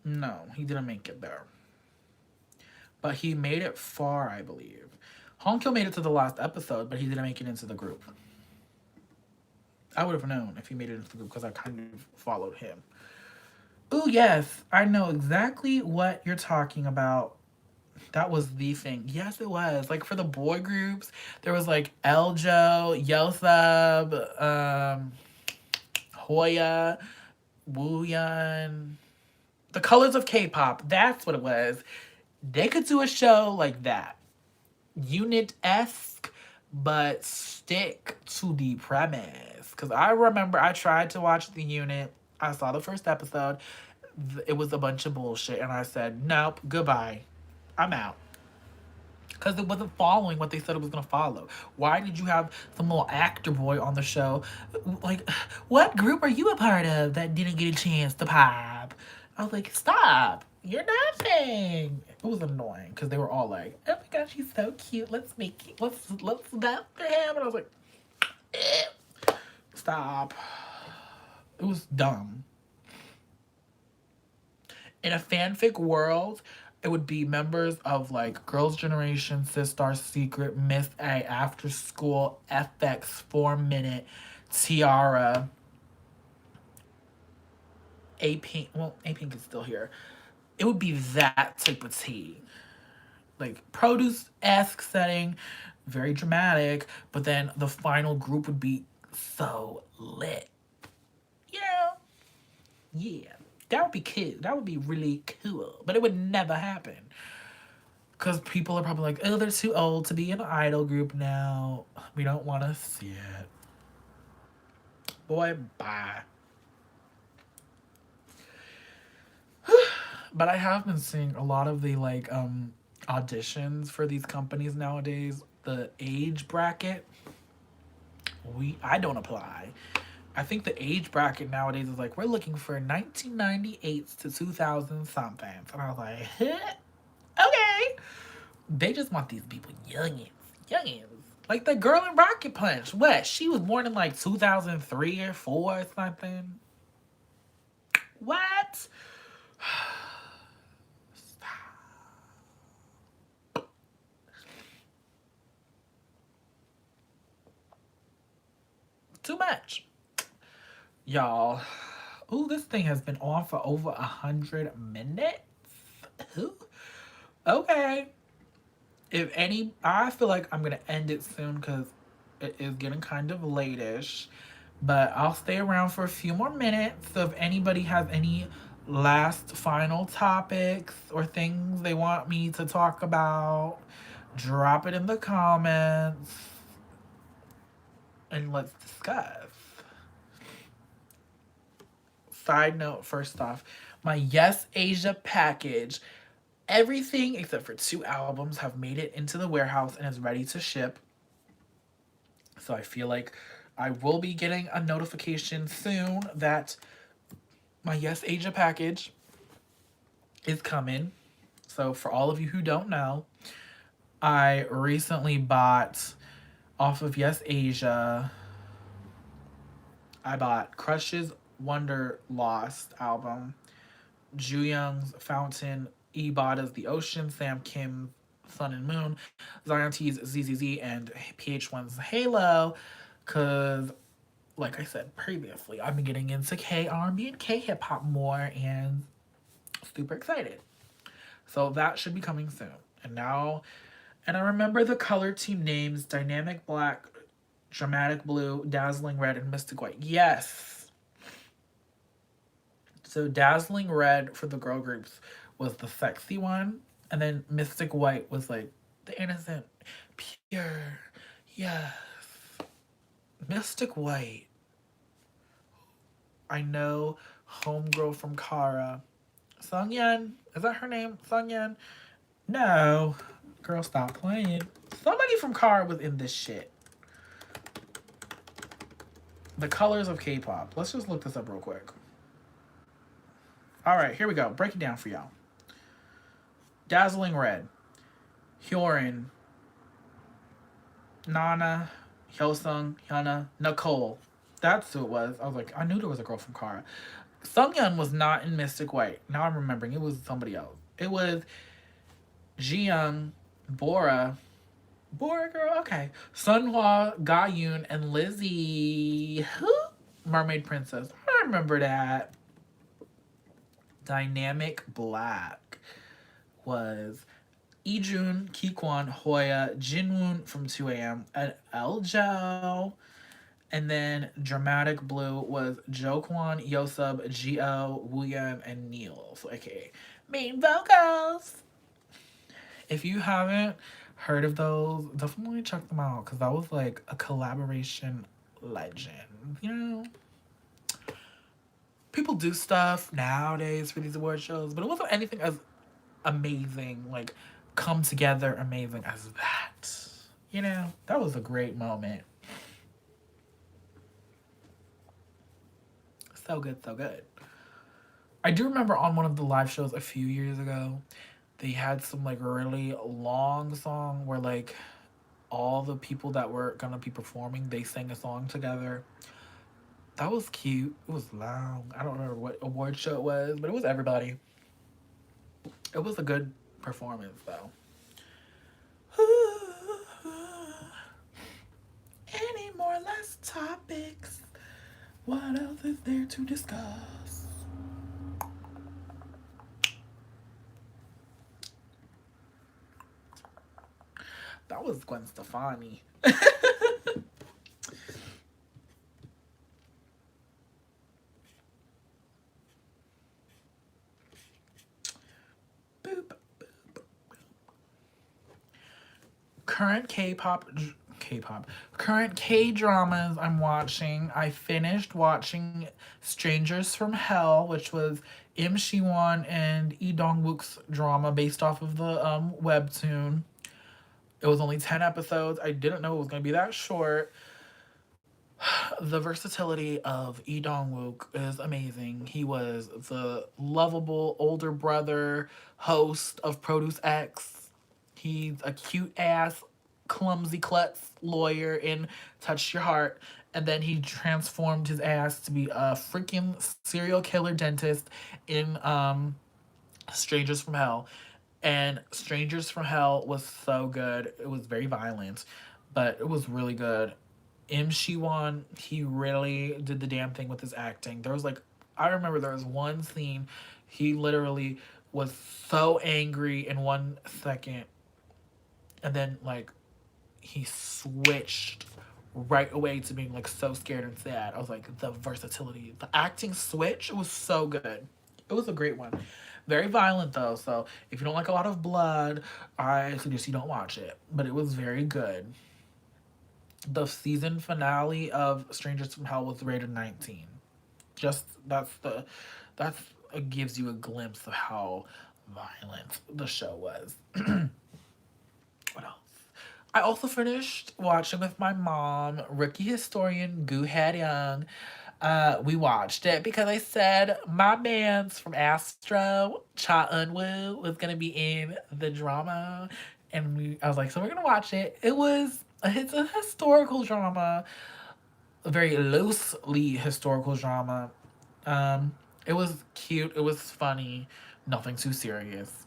No, he didn't make it there. But he made it far, I believe. Hongkil made it to the last episode, but he didn't make it into the group. I would have known if he made it into the group because I kind of followed him. Ooh, yes, I know exactly what you're talking about. That was the thing. Yes, it was. Like for the boy groups, there was like Eljo, Yelsub, Hoya, Wooyeon. The Colors of K-pop. That's what it was. They could do a show like that. Unit-esque, but stick to the premise. Because I remember I tried to watch the unit. I saw the first episode. it was a bunch of bullshit. And I said, nope, goodbye. I'm out. Because it wasn't following what they said it was going to follow. Why did you have some little actor boy on the show? Like, what group are you a part of that didn't get a chance to pop? I was like, stop. You're nothing. It was annoying because they were all like, oh my gosh, he's so cute. Let's make it. Let's vote for him. And I was like, eh. Stop. It was dumb. In a fanfic world, it would be members of like Girls' Generation, Sistar Secret, Miss A, After School, FX, 4 Minute, Tiara, A Pink. Well, A Pink is still here. It would be that type of tea. Like produce-esque setting, very dramatic, but then the final group would be so lit. Yeah. Yeah. That would be cute. That would be really cool. But it would never happen. Because people are probably like, oh, they're too old to be an idol group now. We don't want to see it. Boy, bye. But I have been seeing a lot of the like auditions for these companies nowadays. The age bracket, I don't apply. I think the age bracket nowadays is like, we're looking for 1998 to 2000 something. And I was like, okay. They just want these people youngins. Youngins. Like the girl in Rocket Punch. What? She was born in like 2003 or 4 or something. What? Too much. Y'all. Ooh, this thing has been on for over 100 minutes. Ooh. Okay. If any, I feel like I'm gonna end it soon because it is getting kind of late-ish. But I'll stay around for a few more minutes. So if anybody has any last final topics or things they want me to talk about, drop it in the comments and let's discuss. Side note, first off, my Yes Asia package, everything except for 2 albums have made it into the warehouse and is ready to ship. So I feel like I will be getting a notification soon that my Yes Asia package is coming. So for all of you who don't know, I recently bought off of Yes Asia, I bought Crush's Wonderlost album, Jooyoung's Fountain, Ibada's The Ocean, Sam Kim's Sun and Moon, Zion T's ZZZ, and PH1's Halo. Because, like I said previously, I've been getting into K R&B and K hip hop more, and super excited. So that should be coming soon. And I remember the color team names: Dynamic Black, Dramatic Blue, Dazzling Red, and Mystic White. Yes. So Dazzling Red for the girl groups was the sexy one, and then Mystic White was like the innocent, pure. Yes. Mystic White. I know homegirl from Kara. Sungyeon. Is that her name? Sungyeon? No. Girl, stop playing. Somebody from Kara was in this shit. The colors of K-pop. Let's just look this up real quick. Alright, here we go. Break it down for y'all. Dazzling Red. Hyorin. Nana. Hyosung. Hyuna. Nicole. That's who it was. I was like, I knew there was a girl from Kara. Sungyeon was not in Mystic White. Now I'm remembering. It was somebody else. It was Jiyoung, Bora girl, okay. Sunhwa, Gayun, and Lizzie. Mermaid Princess. I remember that. Dynamic Black was Ijun, Kikwan, Hoya, Jinwoon from 2AM, and Eljo. And then Dramatic Blue was Jokwon, Yosub, Gio, Wooyeon, and Neil. So aka main vocals. If you haven't heard of those, definitely check them out because that was like a collaboration legend, you know? people do stuff nowadays for these award shows, but it wasn't anything as amazing, like come together amazing as that. You know, that was a great moment. So good, so good. I do remember on one of the live shows a few years ago, they had some like really long song where like all the people that were gonna be performing, they sang a song together. That was cute. It was long. I don't remember what award show it was, but it was everybody. It was a good performance though. Any more last topics? What else is there to discuss? That was Gwen Stefani. Boop. Current K-pop, current K-dramas I'm watching. I finished watching Strangers from Hell, which was Im Shi-won and Lee Dong-wook's drama based off of the webtoon. It was only 10 episodes. I didn't know it was going to be that short. The versatility of Lee Dong-wook is amazing. He was the lovable older brother host of Produce X. He's a cute ass, clumsy klutz lawyer in Touch Your Heart. And then he transformed his ass to be a freaking serial killer dentist in Strangers from Hell. And Strangers from Hell was so good. It was very violent, but it was really good. Im Shi-won, he really did the damn thing with his acting. There was like, I remember there was one scene, he literally was so angry in 1 second, and then like he switched right away to being like so scared and sad. I was like, the versatility, the acting switch, it was so good. It was a great one. Very violent though, so if you don't like a lot of blood, I suggest you don't watch it. But it was very good. The season finale of Strangers from Hell was rated 19. Just that's it gives you a glimpse of how violent the show was. What else? I also finished watching with my mom Rookie Historian Gu Had Young. We watched it because I said my man's from Astro, Cha Eun-woo, was gonna be in the drama, and I was like, so we're gonna watch it. It's a historical drama, a very loosely historical drama. It was cute. It was funny. Nothing too serious.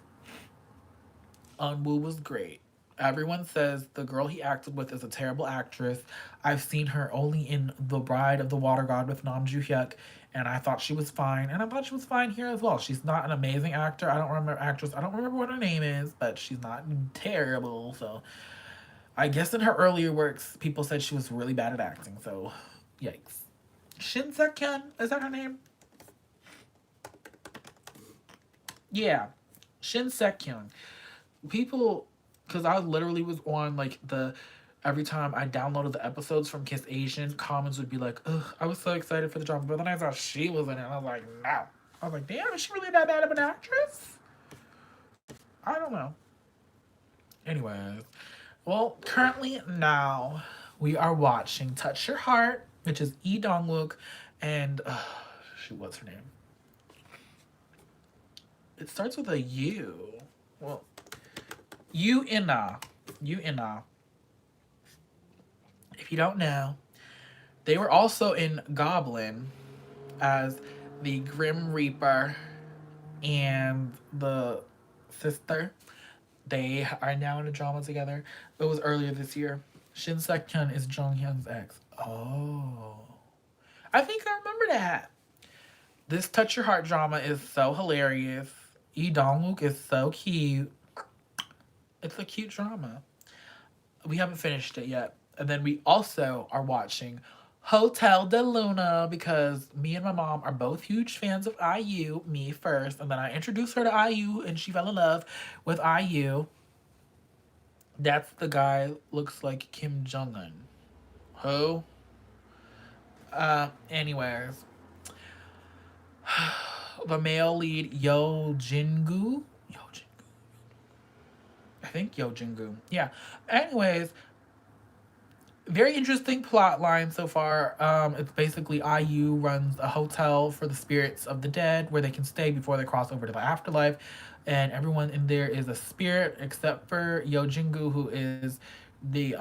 Eun-woo was great. Everyone says the girl he acted with is a terrible actress. I've seen her only in The Bride of the Water God with Nam Joo Hyuk, and I thought she was fine. And I thought she was fine here as well. She's not an amazing actor. I don't remember actress. I don't remember what her name is, but she's not terrible. So I guess in her earlier works, people said she was really bad at acting. So yikes. Shin Sek-hyun, is that her name? Yeah, Shin Sek-hyun. People, because I literally was on like the every time I downloaded the episodes from Kiss Asian, comments would be like, ugh, I was so excited for the drama, but then I saw she was in it, and I was like, no. I was like, damn, is she really that bad of an actress? I don't know. Anyways, well, currently now we are watching Touch Your Heart, which is Lee Dong-wook, and shoot, what's her name? It starts with a U. Well, Yu Ina. Yu Ina. If you don't know, they were also in Goblin as the Grim Reaper and the sister. They are now in a drama together. It was earlier this year. Shin Sek-hyun is Jung Hyun's ex. Oh. I think I remember that. This Touch Your Heart drama is so hilarious. Lee Dong-wook is so cute. It's a cute drama. We haven't finished it yet. And then we also are watching Hotel de Luna because me and my mom are both huge fans of IU. Me first, and then I introduced her to IU, and she fell in love with IU. That's the guy looks like Kim Jong Un. Who? Anyways, The male lead, Yo Jingu. Yo Jingu. I think Yo Jingu. Yeah. Anyways, very interesting plot line so far. It's basically IU runs a hotel for the spirits of the dead where they can stay before they cross over to the afterlife. And everyone in there is a spirit except for Yo Jingu, who is the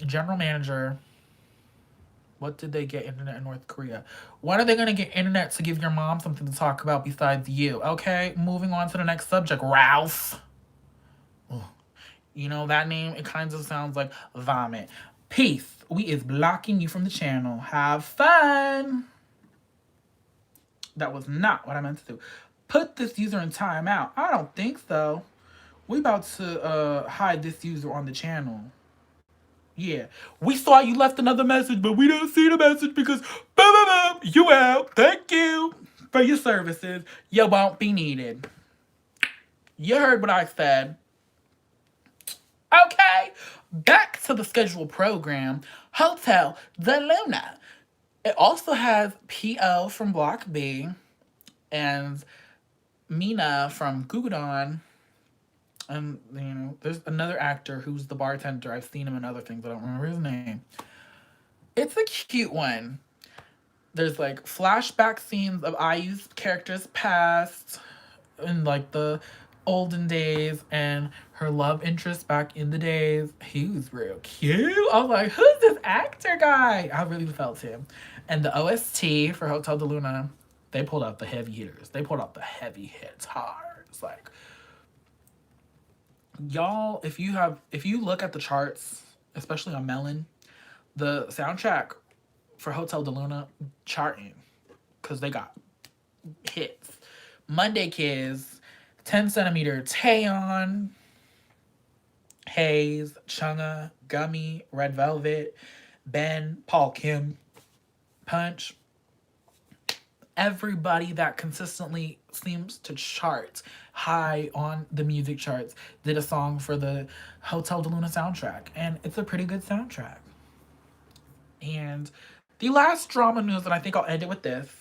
general manager. What did they get internet in North Korea? When are they going to get internet to give your mom something to talk about besides you? Okay, moving on to the next subject. Ralph. Ugh. You know, that name, it kind of sounds like vomit. Peace. We is blocking you from the channel. Have fun. That was not what I meant to do. Put this user in timeout. I don't think so. We about to hide this user on the channel. Yeah. We saw you left another message, but we don't see the message because you out. Thank you for your services. You won't be needed. You heard what I said. Okay, back to the scheduled program. Hotel de Luna. It also has PO from Block B and Mina from Gugudan. And, you know, there's another actor who's the bartender. I've seen him in other things. I don't remember his name. It's a cute one. There's, like, flashback scenes of IU's character's past in, like, the olden days, and her love interest back in the days. He was real cute. I was like, who's this actor guy? I really felt him. And the OST for Hotel de Luna, they pulled out the heavy hitters. They pulled out the heavy hits hard. It's like, y'all, if you look at the charts, especially on Melon, the soundtrack for Hotel de Luna charting, because they got hits. Monday Kids, 10 Centimeter, Taeyeon, Haze, Chunga, Gummy, Red Velvet, Ben, Paul Kim, Punch. Everybody that consistently seems to chart high on the music charts did a song for the Hotel de Luna soundtrack. And it's a pretty good soundtrack. And the last drama news, and I think I'll end it with this.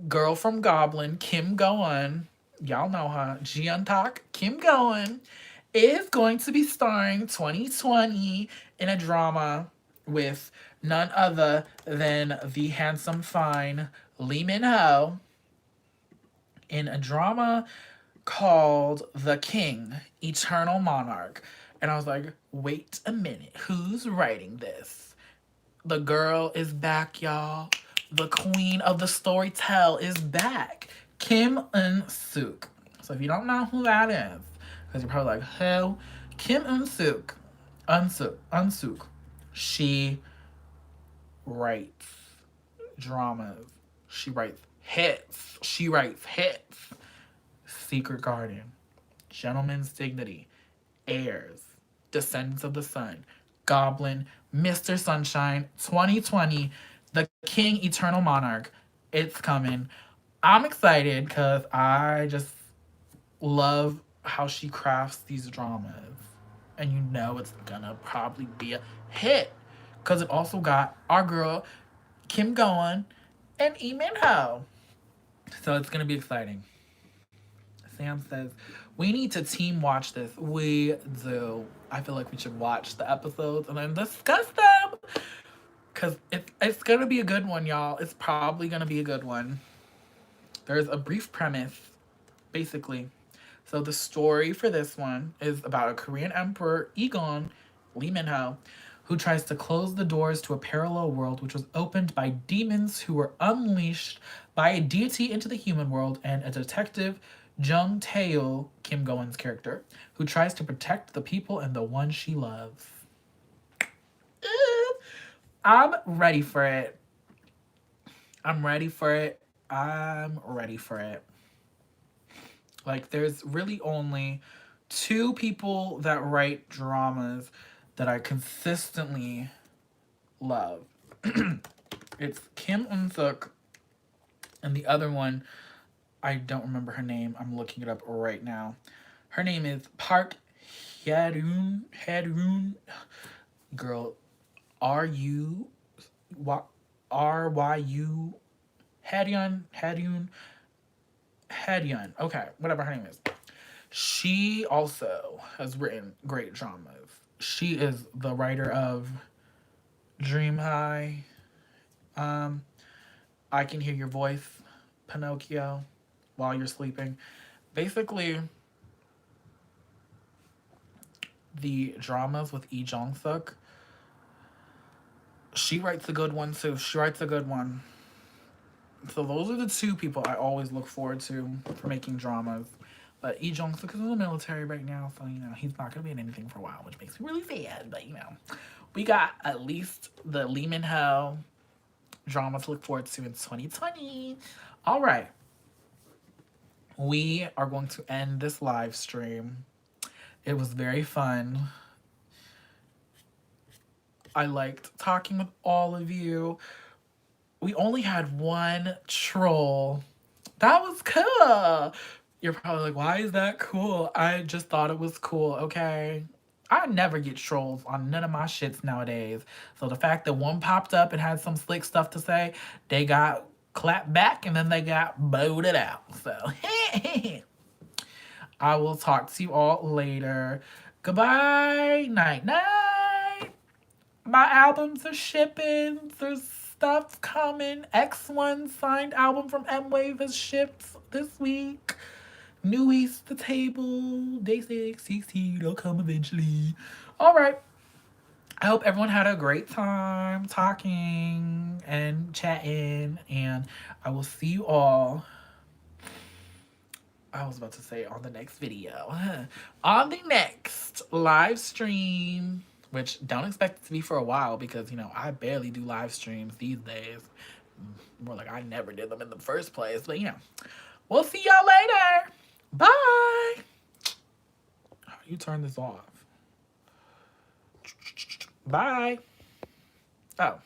Girl from Goblin, Kim Go-eun, y'all know her, Jeontak, Kim Go-eun, is going to be starring 2020 in a drama with none other than the handsome, fine Lee Min-ho in a drama called The King, Eternal Monarch. And I was like, wait a minute, who's writing this? The girl is back, y'all. The queen of the storytell is back. Kim Eun-suk. So if you don't know who that is, because you're probably like, who? Kim Eun-suk. Eun-suk. She writes dramas. She writes hits. Secret Garden, Gentleman's Dignity, Heirs, Descendants of the Sun, Goblin, Mr. Sunshine, 2020, The King, Eternal Monarch. It's coming. I'm excited because I just love how she crafts these dramas. And you know it's gonna probably be a hit. Because it also got our girl, Kim Go-eun, and Lee Min-ho. So it's gonna be exciting. Sam says, we need to team watch this. We do. I feel like we should watch the episodes and then discuss them. Because it's going to be a good one, y'all. It's probably going to be a good one. There's a brief premise, basically. So the story for this one is about a Korean emperor, Egon, Lee Min-ho, who tries to close the doors to a parallel world which was opened by demons who were unleashed by a deity into the human world, and a detective, Jung Tae-il, Kim Go-eun's character, who tries to protect the people and the one she loves. I'm ready for it. Like, there's really only 2 people that write dramas that I consistently love. It's Kim Eun-suk, and the other one, I don't remember her name. I'm looking it up right now. Her name is Park Hae-ryun. Girl, R-Y-U Hadyun. Okay, whatever her name is. She also has written great dramas. She is the writer of Dream High, I Can Hear Your Voice, Pinocchio, While You're Sleeping. Basically, the dramas with Lee Jong Suk, she writes a good one too. She writes a good one. So those are the two people I always look forward to for making dramas. But Lee Jong Suk is in the military right now, so you know he's not gonna be in anything for a while, which makes me really sad. But you know, we got at least the Lee Min Ho drama to look forward to in 2020. All right, we are going to end this live stream. It was very fun. I liked talking with all of you. We only had one troll. That was cool. You're probably like, why is that cool? I just thought it was cool, okay? I never get trolls on none of my shits nowadays. So the fact that one popped up and had some slick stuff to say, they got clapped back and then they got booted out. So I will talk to you all later. Goodbye. Night, night. My albums are shipping. There's stuff coming. X1 signed album from M-Wave has shipped this week. New East the Table, Day 6, 16, they'll come eventually. All right. I hope everyone had a great time talking and chatting, and I will see you all. I was about to say on the next video. On the next live stream, which don't expect it to be for a while because, you know, I barely do live streams these days. More like I never did them in the first place, but, you know. We'll see y'all later. Bye. How do you turn this off? Bye. Oh.